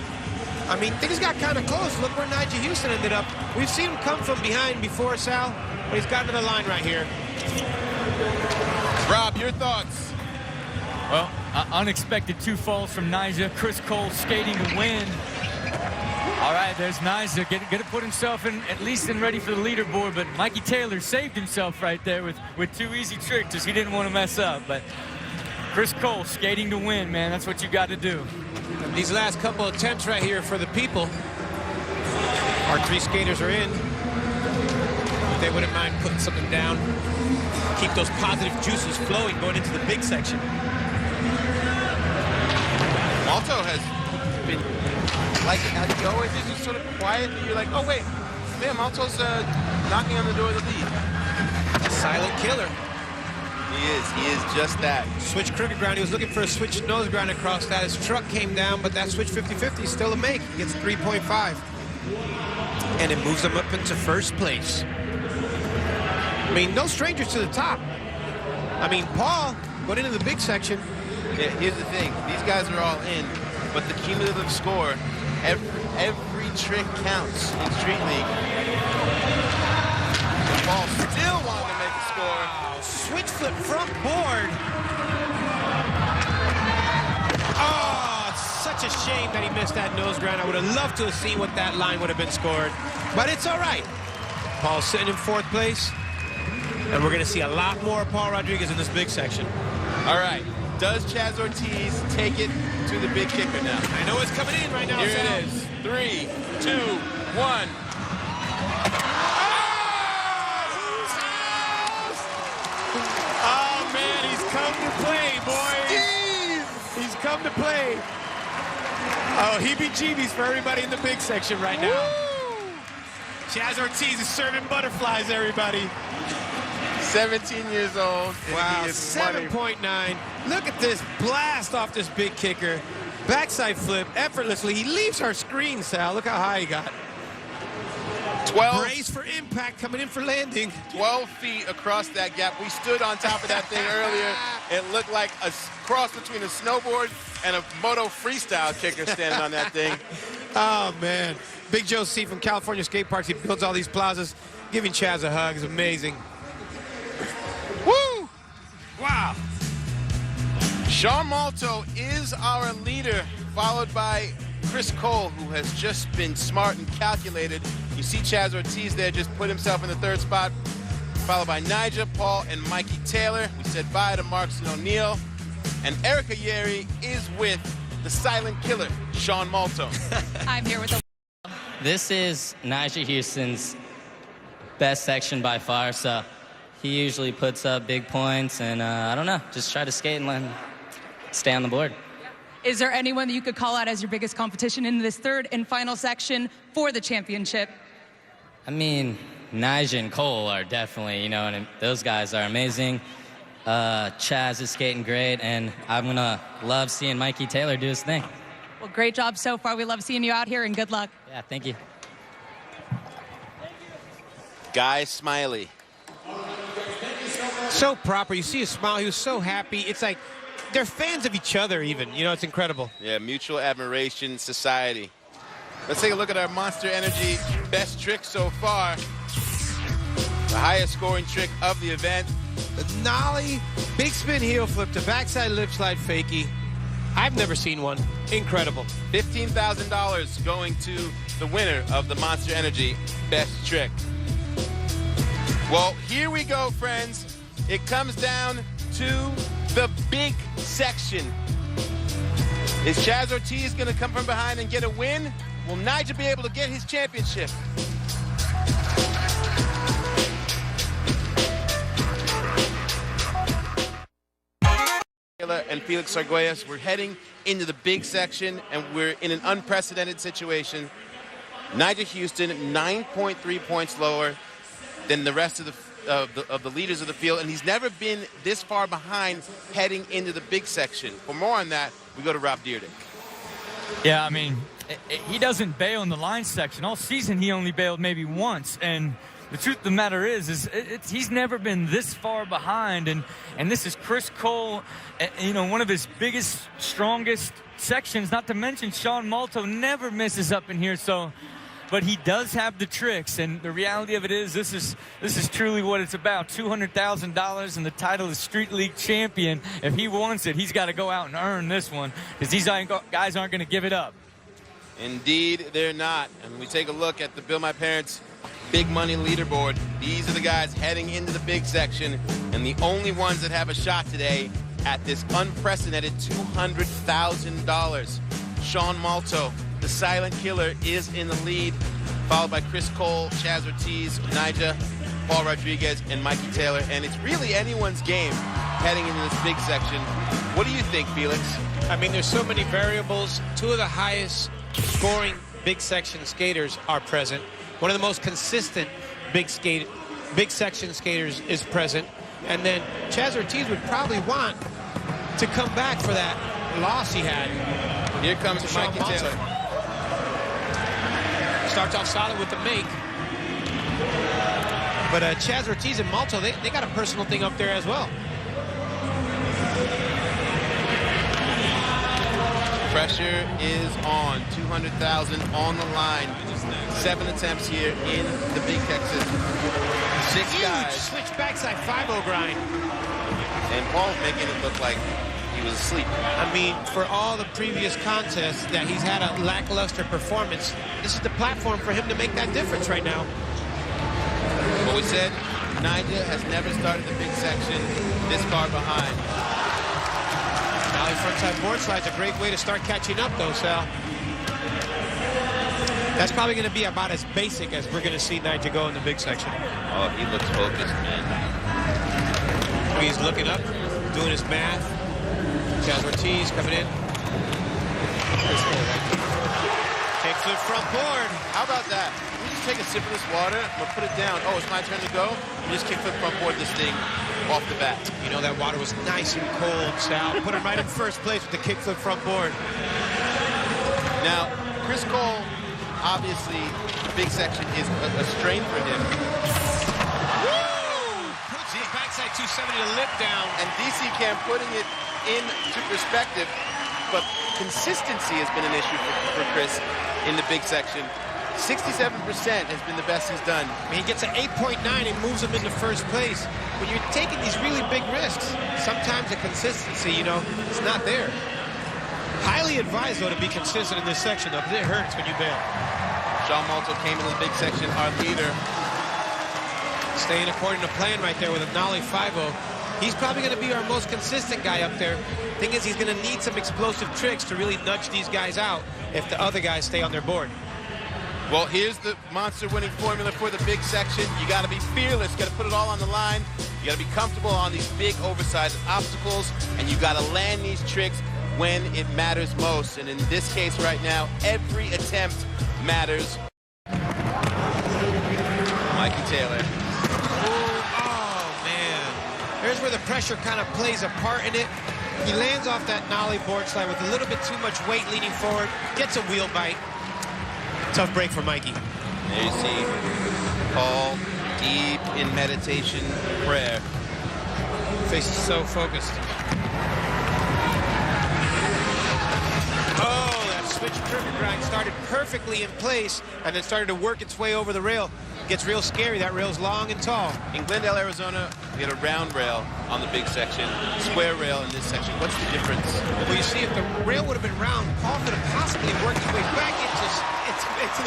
I mean, things got kind of close. Look where Nigel Houston ended up. We've seen him come from behind before, Sal, but he's gotten to the line right here. Rob, your thoughts? Well, unexpected 2 falls from Nigel. Chris Cole skating to win. All right, there's Nigel. Get to put himself in, at least in ready for the leaderboard, but Mikey Taylor saved himself right there with 2 easy tricks because he didn't want to mess up. But Chris Cole skating to win, man. That's what you got to do. These last couple attempts right here for the people. Our 3 skaters are in. If they wouldn't mind putting something down. Keep those positive juices flowing going into the big section. Malto has been, like, he always is just sort of quiet. You're like, oh, wait, man, Malto's knocking on the door of the lead. A silent killer. He is just that. Switch crooked ground. He was looking for a switch nose ground across that. His truck came down, but that switch 50-50 is still a make. He gets 3.5. And it moves him up into first place. I mean, no strangers to the top. I mean, Paul going into the big section. Yeah, here's the thing. These guys are all in, but the cumulative score, every trick counts in Street League. And Paul still wanted to make a score. Switch flip front board. Oh, it's such a shame that he missed that nose ground. I would have loved to have seen what that line would have been scored, but it's all right. Paul's sitting in 4th place, and we're going to see a lot more Paul Rodriguez in this big section. All right. Does Chaz Ortiz take it to the big kicker now? I know it's coming in right now. Here Sal. it is. 3, 2, 1. Oh, man, he's come to play, boys. He's come to play. Oh, heebie-jeebies for everybody in the big section right now. Woo! Chaz Ortiz is serving butterflies, everybody. 17 years old. Wow, 7.9. Look at this blast off this big kicker. Backside flip effortlessly. He leaves our screen, Sal. Look how high he got. 12. Brace for impact coming in for landing. 12 feet across that gap. We stood on top of that thing earlier. It looked like a cross between a snowboard and a moto freestyle kicker standing on that thing. Oh, man. Big Joe C from California Skate Parks. He builds all these plazas. Giving Chaz a hug is amazing. Woo! Wow. Sean Malto is our leader, followed by Chris Cole, who has just been smart and calculated. You see Chaz Ortiz there just put himself in the 3rd spot, followed by Nigel, Paul, and Mikey Taylor. We said bye to Marks and O'Neill. And Erica Yeri is with the silent killer, Sean Malto. I'm here with the... This is Nigel Houston's best section by far, so he usually puts up big points, and I don't know, just try to skate and stay on the board. Is there anyone that you could call out as your biggest competition in this 3rd and final section for the championship? I mean, Nigel and Cole are definitely, and those guys are amazing. Chaz is skating great, and I'm going to love seeing Mikey Taylor do his thing. Well, great job so far. We love seeing you out here, and good luck. Yeah, thank you. Guy Smiley. So proper. You see his smile. He was so happy. It's like they're fans of each other even. You know, it's incredible. Yeah, mutual admiration society. Let's take a look at our Monster Energy best trick so far. The highest scoring trick of the event. The nollie, big spin heel flip to backside lip slide fakie. I've never seen one. Incredible. $15,000 going to the winner of the Monster Energy best trick. Well, here we go, friends. It comes down to the big section. Is Chaz Ortiz going to come from behind and get a win? Will Nigel be able to get his championship? And Felix Arguelles, we're heading into the big section, and we're in an unprecedented situation. Nigel Houston, 9.3 points lower than the rest of the leaders of the field, and he's never been this far behind heading into the big section. For more on that, we go to Rob Dyrdek. Yeah, I mean, he doesn't bail in the line section. All season, he only bailed maybe once, and the truth of the matter is he's never been this far behind, and this is Chris Cole, you know, one of his biggest, strongest sections, not to mention Sean Malto never misses up in here, so, but he does have the tricks, and the reality of it is this is truly what it's about, $200,000 and the title of Street League champion. If he wants it, he's got to go out and earn this one, because these guys aren't going to give it up. Indeed, they're not. And we take a look at the Bill My Parents Big Money leaderboard. These are the guys heading into the big section, and the only ones that have a shot today at this unprecedented $200,000. Sean Malto, the silent killer, is in the lead, followed by Chris Cole, Chaz Ortiz, Nija, Paul Rodriguez, and Mikey Taylor. And it's really anyone's game heading into this big section. What do you think, Felix? I mean, there's so many variables. Two of the highest scoring big section skaters are present. One of the most consistent big section skaters is present. And then Chaz Ortiz would probably want to come back for that loss he had. Here comes Mikey Taylor. Starts off solid with the make. But Chaz Ortiz and Malto, they got a personal thing up there as well. Pressure is on. 200,000 on the line. 7 attempts here in the Big Texas. 6 guys. Switch backside 5-0 grind. And Paul's making it look like he was asleep. I mean, for all the previous contests that he's had a lackluster performance, this is the platform for him to make that difference right now. What we said, Nigel has never started the big section this far behind. Nollie frontside board slide's a great way to start catching up, though, Sal. That's probably going to be about as basic as we're going to see Nigel go in the big section. Oh, he looks focused, man. He's looking up, doing his math. Chaz Ortiz coming in. Kickflip front board. How about that? We just take a sip of this water, I'm going to put it down. Oh, it's my turn to go? We just kickflip front board this thing off the bat. You know, that water was nice and cold, Sal. Put him right in first place with the kickflip front board. Now, Chris Cole, obviously, the big section is a strain for him. Woo! Puts the backside 270 to lip down. And DC Cam putting it into perspective, but consistency has been an issue for Chris in the big section. 67% has been the best he's done. I mean, he gets an 8.9 and moves him into first place. When you're taking these really big risks, sometimes the consistency, you know, it's not there. Highly advised, though, to be consistent in this section, though, because it hurts when you bail. Sean Malto came into the big section, our leader. Staying according to plan right there with a nollie 5-0. He's probably going to be our most consistent guy up there. Thing is, he's going to need some explosive tricks to really nudge these guys out if the other guys stay on their board. Well, here's the monster winning formula for the big section. You got to be fearless. You got to put it all on the line. You got to be comfortable on these big, oversized obstacles, and you got to land these tricks when it matters most. And in this case right now, every attempt matters. Mikey Taylor. Oh, man. There's where the pressure kind of plays a part in it. He lands off that nollie board slide with a little bit too much weight leaning forward, gets a wheel bite. Tough break for Mikey. There you see Paul deep in meditation prayer. Face is so focused. Oh, that switch crooked grind started perfectly in place and then started to work its way over the rail. Gets real scary. That rail's long and tall. In Glendale, Arizona, we had a round rail on the big section, square rail in this section. What's the difference? Well, you see, if the rail would have been round, Paul could have possibly worked his way back into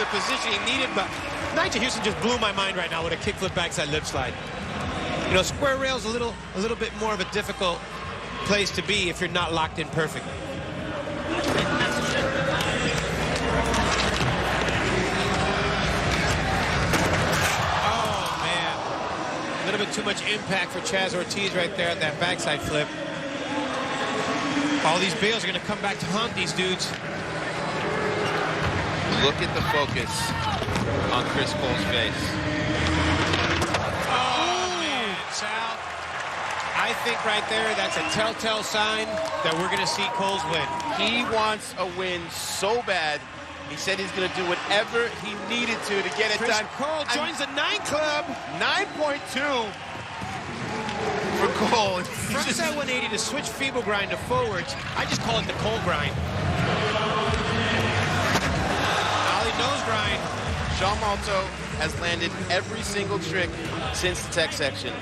the position he needed, but Nigel Houston just blew my mind right now with a kickflip backside lip slide. You know, square rail's a little bit more of a difficult place to be if you're not locked in perfectly. Oh, man. A little bit too much impact for Chaz Ortiz right there at that backside flip. All these bales are going to come back to haunt these dudes. Look at the focus on Chris Cole's face. Oh, man, Sal. I think right there, that's a telltale sign that we're going to see Coles win. He wants a win so bad. He said he's going to do whatever he needed to get it Chris done. Cole joins the 9 club. 9.2 for Cole. Frontside 180 to switch feeble grind to forwards. I just call it the Cole grind. Ollie nose grind. Sean Malto has landed every single trick since the tech section.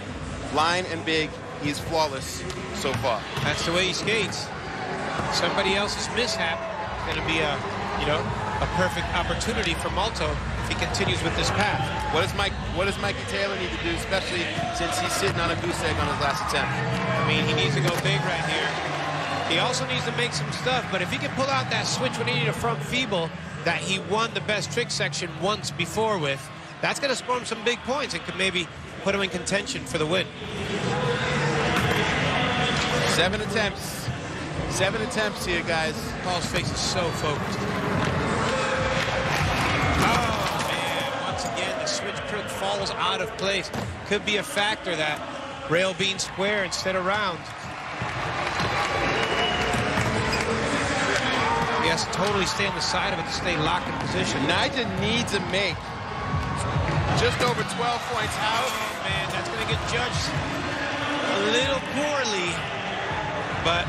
Line and big, he's flawless so far. That's the way he skates. Somebody else's mishap is going to be a perfect opportunity for Malto if he continues with this path. What does Mikey Taylor need to do, especially since he's sitting on a goose egg on his last attempt? I mean, he needs to go big right here. He also needs to make some stuff, but if he can pull out that switch 180 to front feeble that he won the best trick section once before with, that's going to score him some big points and could maybe put him in contention for the win. 7 attempts. 7 attempts here, guys. Paul's face is so focused. Oh, man. Once again, the switch crook falls out of place. Could be a factor, that rail being square instead of round. He has to totally stay on the side of it to stay locked in position. Nigel needs a make. Just over 12 points out. Oh, man, that's going to get judged a little poorly. But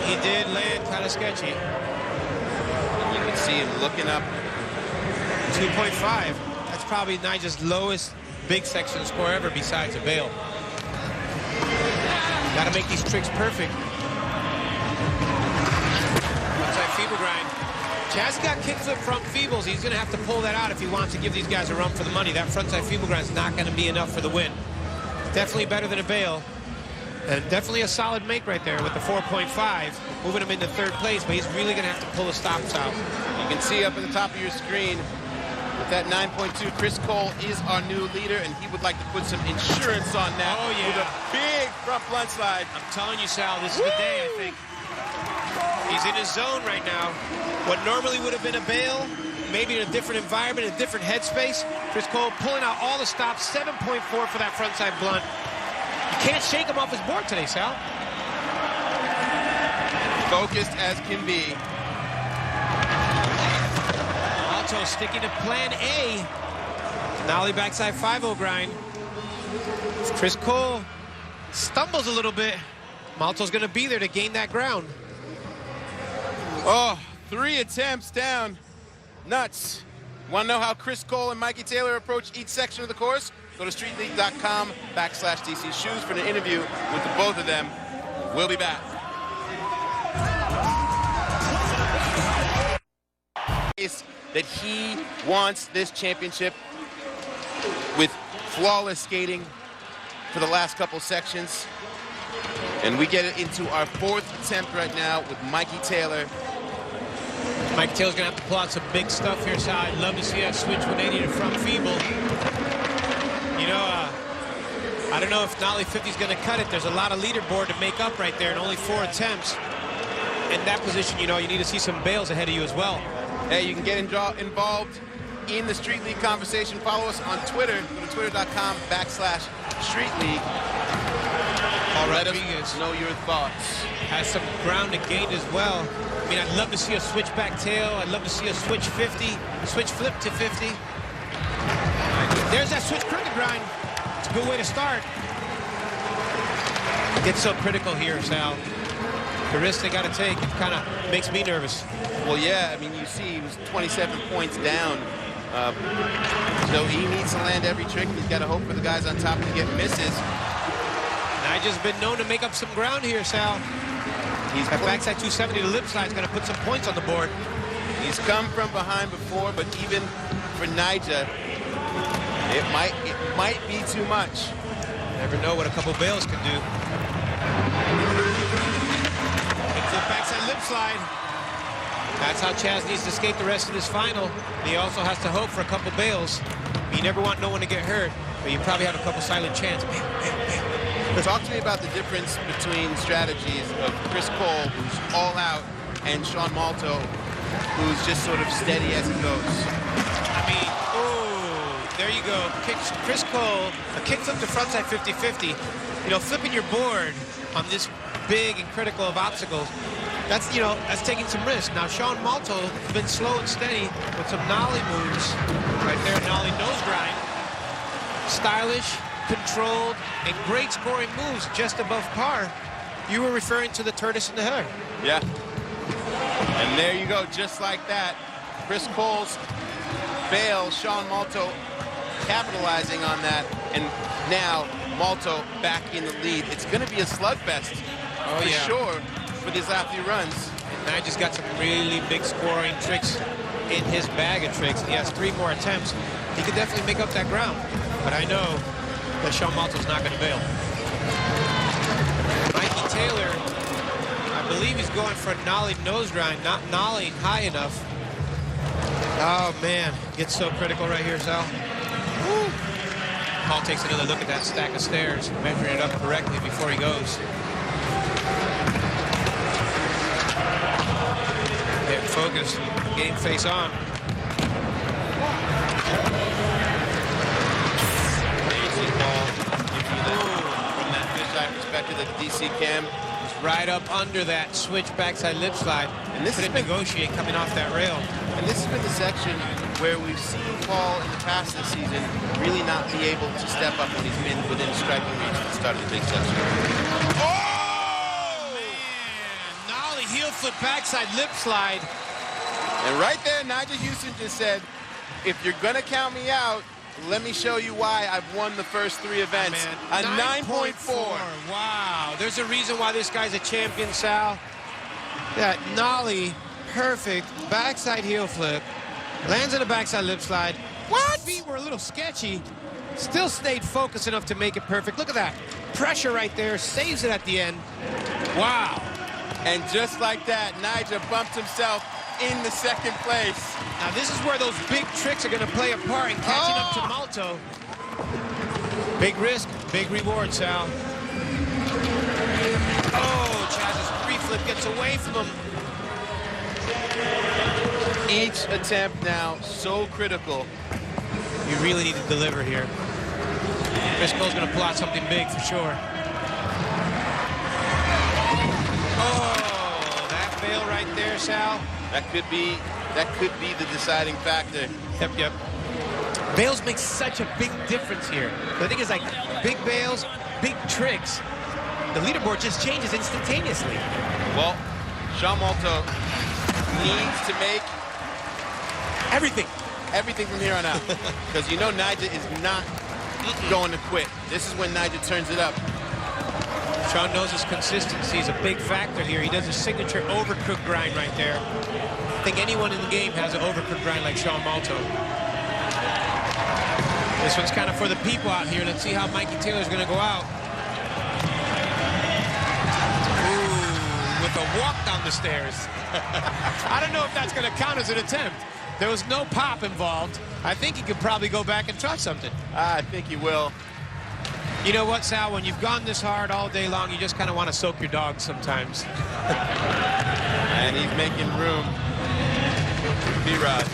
he did land kind of sketchy. You can see him looking up. 2.5. That's probably Nigel's lowest big section score ever besides a bail. Got to make these tricks perfect. Outside feeble grind. Chaz got kickflip front feebles. He's going to have to pull that out if he wants to give these guys a run for the money. That frontside feeble grind is not going to be enough for the win. Definitely better than a bail. And definitely a solid make right there with the 4.5, moving him into third place, but he's really going to have to pull the stops out. You can see up at the top of your screen with that 9.2, Chris Cole is our new leader, and he would like to put some insurance on that with a big front blunt slide. I'm telling you, Sal, this is the day, I think. He's in his zone right now. What normally would have been a bail, maybe in a different environment, a different headspace, Chris Cole pulling out all the stops, 7.4 for that frontside blunt. Can't shake him off his board today, Sal. Focused as can be. Malto sticking to plan A. Nollie backside 5-0 grind. If Chris Cole stumbles a little bit, Malto's going to be there to gain that ground. Oh, 3 attempts down. Nuts. Want to know how Chris Cole and Mikey Taylor approach each section of the course? Go to streetleague.com/DC Shoes for an interview with the both of them. We'll be back. That he wants this championship with flawless skating for the last couple sections. And we get it into our 4th attempt right now with Mikey Taylor. Mike Taylor's going to have to pull out some big stuff here, Sal. I'd love to see that switch 180 to front feeble. You know, I don't know if Nollie 50 is going to cut it. There's a lot of leaderboard to make up right there, and only 4 attempts. In that position, you know, you need to see some bails ahead of you as well. Hey, you can get involved in the Street League conversation. Follow us on Twitter. Go to twitter.com/Street League. Let us know your thoughts. Has some ground to gain as well. I mean, I'd love to see a switchback tail. I'd love to see a switch 50, switch flip to 50. There's that switch crooked grind. It's a good way to start. Gets so critical here, Sal. The risk they got to take kind of makes me nervous. Well, yeah, I mean, you see he was 27 points down. So he needs to land every trick. He's got to hope for the guys on top to get misses. Nigel's been known to make up some ground here, Sal. He's that backside 270 to lip slide is going to put some points on the board. He's come from behind before, but even for Nigel, it might be too much. Never know what a couple bails can do. Flip backside lip slide. That's how Chaz needs to skate the rest of this final. He also has to hope for a couple bails. You never want no one to get hurt, but you probably have a couple silent chants. Talk to me about the difference between strategies of Chris Cole, who's all out, and Sean Malto, who's just sort of steady as it goes. I mean, oh, there you go. Chris Cole, a kickflip to frontside 50-50. You know, flipping your board on this big and critical of obstacles, that's taking some risk. Now, Sean Malto has been slow and steady with some nollie moves. Right there, nollie nose grind. Stylish, controlled, and great scoring moves just above par. You were referring to the tortoise in the header. Yeah. And there you go, just like that. Chris Cole's bail, Sean Malto capitalizing on that, and now Malto back in the lead. It's going to be a slugfest for sure for these last few runs. And I just got some really big scoring tricks in his bag of tricks. He has 3 more attempts. He could definitely make up that ground, but I know that Sean Malto's not going to bail. Mikey Taylor, I believe he's going for a nollie nose grind, not nollie high enough. Oh, man. Gets so critical right here, Sal. Woo. Paul takes another look at that stack of stairs, measuring it up correctly before he goes. Get focused. Game face on. From that fisheye perspective, the DC cam is right up under that switch backside lip slide. And this couldn't negotiate coming off that rail. And this has been the section where we've seen Paul in the past this season really not be able to step up when he's been within striking reach at the start of the big section. Oh, man! Nollie heel flip backside lip slide. And right there, Nigel Houston just said, if you're gonna count me out, let me show you why I've won the first 3 events. A 9.4. Wow, there's a reason why this guy's a champion, Sal. That nollie, perfect, backside heel flip, lands in a backside lip slide. What? Feet were a little sketchy, still stayed focused enough to make it perfect. Look at that, pressure right there, saves it at the end. Wow. And just like that, Nigel bumped himself in the 2nd place. Now this is where those big tricks are going to play a part in catching up to Malto. Big risk, big reward, Sal. Oh, Chaz's pre-flip gets away from him. Each attempt now so critical. You really need to deliver here. Chris Cole's going to pull out something big for sure. Oh, that fail right there, Sal. That could be the deciding factor. Yep. Bails make such a big difference here. The thing is, like, big bails, big tricks. The leaderboard just changes instantaneously. Well, Sean Malto needs to make everything from here on out. Because you know Nigel is not going to quit. This is when Nigel turns it up. Sean knows his consistency is a big factor here. He does a signature overcooked grind right there. I think anyone in the game has an overcooked grind like Sean Malto. This one's kind of for the people out here. Let's see how Mikey Taylor's going to go out. Ooh, with a walk down the stairs. I don't know if that's going to count as an attempt. There was no pop involved. I think he could probably go back and try something. I think he will. You know what, Sal? When you've gone this hard all day long, you just kind of want to soak your dog sometimes. And he's making room. B-Rod.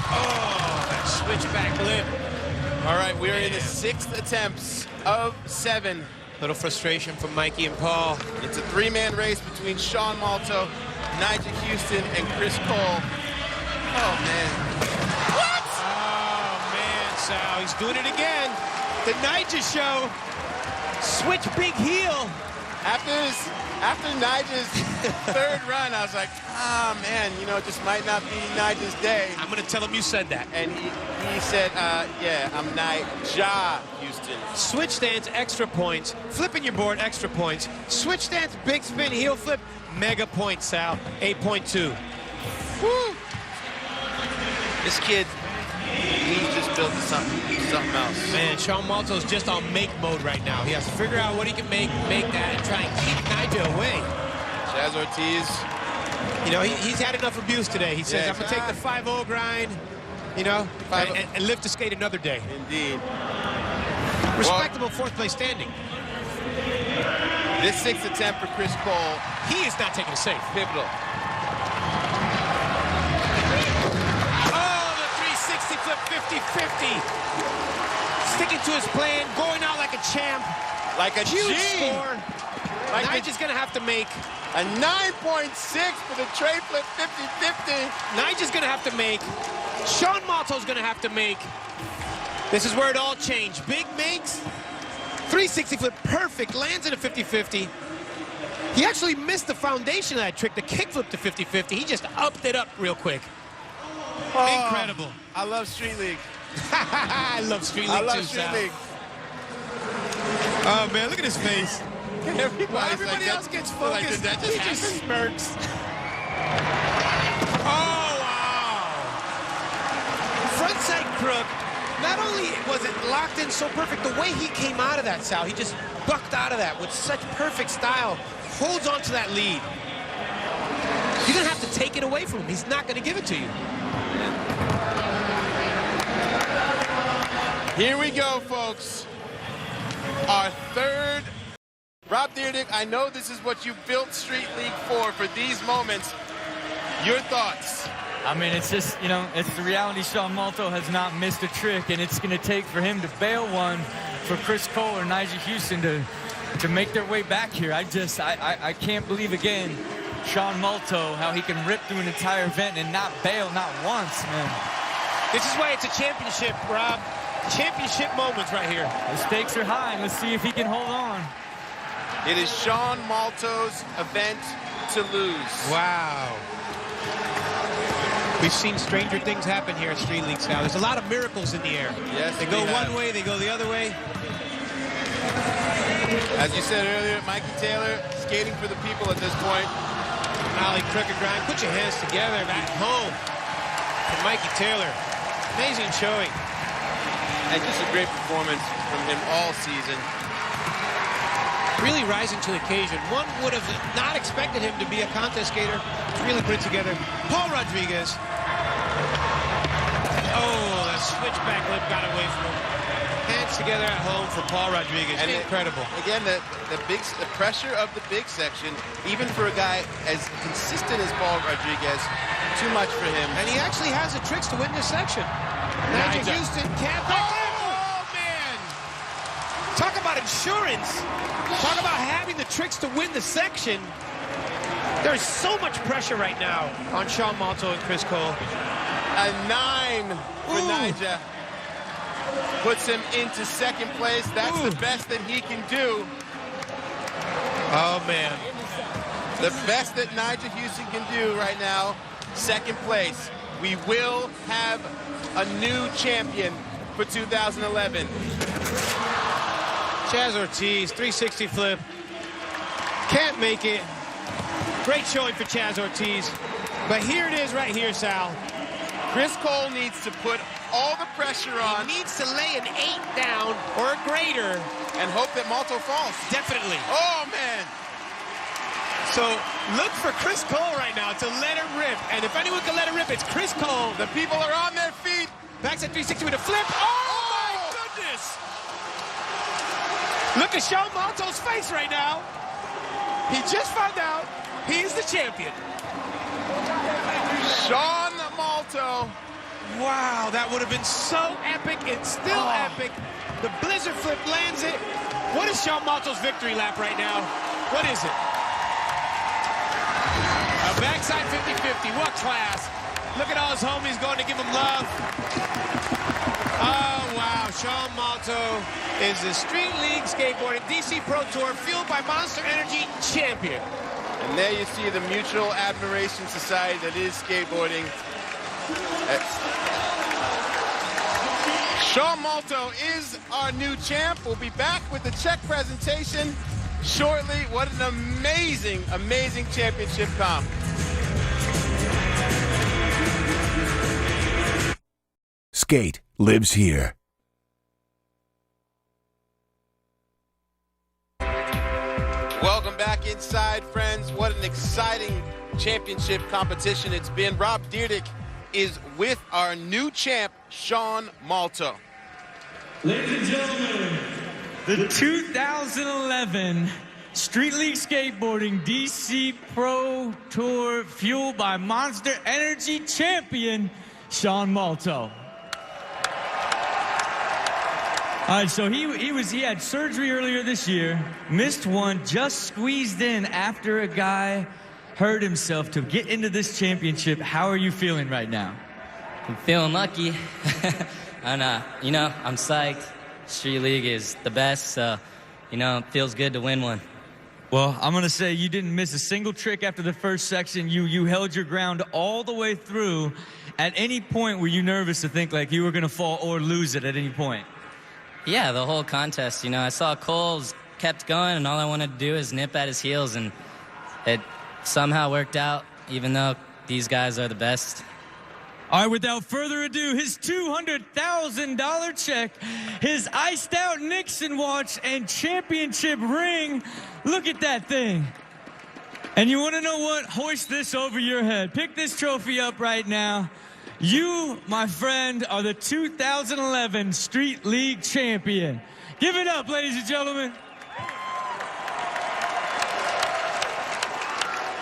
Oh, that switchback lip. All right, we're in the 6th attempts of 7. Little frustration from Mikey and Paul. It's a 3-man race between Sean Malto, Nigel Houston, and Chris Cole. Oh, man. What? Oh, man, Sal. He's doing it again. The Nigel show. Switch big heel. After Nigel's third run, I was like, oh, man, you know, it just might not be Nigel's day. I'm going to tell him you said that. And he said, yeah, I'm Nija Houston. Switch stance, extra points. Flipping your board, extra points. Switch stance, big spin, heel flip, mega point, Sal. 8.2. Woo! This kid, he's just built something else. Man, Sean Malto's just on make mode right now. He has to figure out what he can make that, and try and keep Nigel away. Chaz Ortiz. You know, he's had enough abuse today. He says, Yeah, I'm going to take the 5-0 grind, you know, and live to skate another day. Indeed. Respectable fourth place standing. This sixth attempt for Chris Cole. He is not taking a safe. Pivotal. Oh, the 360 flip 50-50. Sticking to his plan, going out like a champ. Like a Huge G. score. Like Nigel's going to have to make. a 9.6 for the tray flip 50-50. Nigel's going to have to make. Sean Malto's going to have to make. This is where it all changed. Big makes. 360 flip, perfect. Lands in a 50-50. He actually missed the foundation of that trick, the kick flip to 50-50. He just upped it up real quick. Oh, Incredible. I love Street League. I love Street League I love too, Street Sal. League. Oh, man, look at his face. Everybody else gets focused. He just smirks. Oh, wow. Frontside crook. Not only was it locked in so perfect, the way he came out of that, Sal, he just bucked out of that with such perfect style. Holds on to that lead. You don't have to take it away from him. He's not going to give it to you. Here we go, folks. Our third. Rob Dyrdek, I know this is what you built Street League for these moments. Your thoughts? I mean, it's just, you know, it's the reality. Sean Malto has not missed a trick, and it's going to take for him to bail one for Chris Cole or Nigel Houston to make their way back here. I can't believe, again, Sean Malto, how he can rip through an entire event and not bail, not once, man. This is why it's a championship, Rob. Championship moments right here. The stakes are high, and let's see if he can hold on. It is Sean Malto's event to lose. Wow. We've seen stranger things happen here at Street Leagues now. There's a lot of miracles in the air. Yes, they go one way, they go the other way. As you said earlier, Mikey Taylor skating for the people at this point. Ollie Crooked Grind, put your hands together back home. And Mikey Taylor, amazing showing. And just a great performance from him all season. Really rising to the occasion. One would have not expected him to be a contest skater. Really put it together. Paul Rodriguez. Oh, that switchback lip got away from him. Hands together at home for Paul Rodriguez. And incredible. Again, the pressure of the big section, even for a guy as consistent as Paul Rodriguez, too much for him. And he actually has the tricks to win this section. Nigel Houston can't. Oh, man! Talk about insurance. Talk about having the tricks to win the section. There's so much pressure right now on Sean Malto and Chris Cole. A 9 for Nigel. Puts him into second place. That's the best that he can do. Oh, man. The best that Nigel Houston can do right now, second place. We will have a new champion for 2011. Chaz Ortiz, 360 flip. Can't make it. Great showing for Chaz Ortiz. But here it is right here, Sal. Chris Cole needs to put all the pressure on. He needs to lay an 8 down or a greater. And hope that Malto falls. Definitely. Oh, man. So look for Chris Cole right now to let it rip. And if anyone can let it rip, it's Chris Cole. The people are on their feet. Backside 360 with a flip. Oh, my goodness. Look at Sean Malto's face right now. He just found out he's the champion. Sean Malto. Wow, that would have been so epic. It's still epic. The blizzard flip lands it. What is Sean Malto's victory lap right now? What is it? A backside 50-50. What class? Look at all his homies going to give him love. Oh, wow. Sean Malto is the Street League Skateboarding DC Pro Tour Fueled by Monster Energy champion. And there you see the mutual admiration society that is skateboarding. Sean Malto is our new champ. We'll be back with the check presentation shortly. What an amazing, amazing championship comp. Skate lives here. Welcome back inside, friends. What an exciting championship competition it's been. Rob Dyrdek is with our new champ, Sean Malto. Ladies and gentlemen, the 2011 Street League Skateboarding DC Pro Tour Fueled by Monster Energy champion, Sean Malto. All right, so he had surgery earlier this year, missed one, just squeezed in after a guy hurt himself to get into this championship. How are you feeling right now? I'm feeling lucky. And, you know, I'm psyched. Street League is the best, so, you know, it feels good to win one. Well, I'm going to say you didn't miss a single trick after the first section. You held your ground all the way through. At any point, were you nervous to think like you were going to fall or lose it at any point? Yeah, the whole contest, you know, I saw Cole's kept going, and all I wanted to do is nip at his heels, and it somehow worked out, even though these guys are the best. All right, without further ado, his $200,000 check, his iced out Nixon watch, and championship ring. Look at that thing. And you want to know what? Hoist this over your head. Pick this trophy up right now. You, my friend, are the 2011 Street League champion. Give it up, ladies and gentlemen.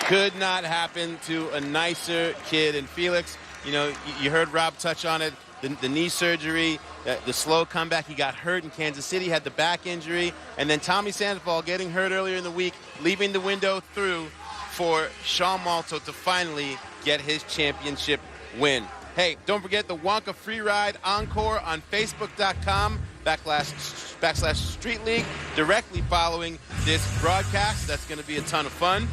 Could not happen to a nicer kid. And Felix, you know, you heard Rob touch on it, the knee surgery, the slow comeback. He got hurt in Kansas City, had the back injury, and then Tommy Sandoval getting hurt earlier in the week, leaving the window through for Sean Malto to finally get his championship win. Hey, don't forget the Wonka Free Ride Encore on Facebook.com/Street League, directly following this broadcast. That's going to be a ton of fun.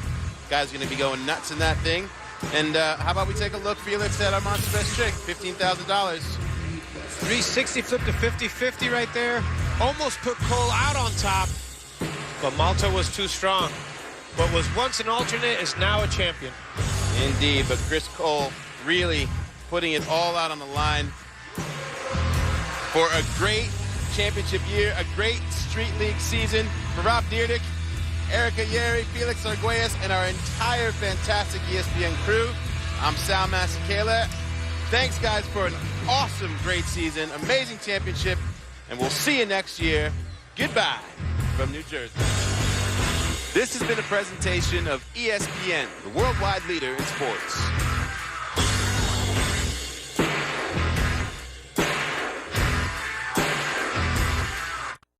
Guys are going to be going nuts in that thing. And how about we take a look, Felix, at our Monster Best trick, $15,000. 360 flip to 50-50 right there. Almost put Cole out on top, but Malto was too strong. What was once an alternate is now a champion. Indeed, but Chris Cole really putting it all out on the line for a great championship year, a great Street League season. For Rob Dyrdek, Erica Yeri, Felix Arguelles, and our entire fantastic ESPN crew, I'm Sal Masekela. Thanks, guys, for an awesome, great season, amazing championship, and we'll see you next year. Goodbye from New Jersey. This has been a presentation of ESPN, the worldwide leader in sports.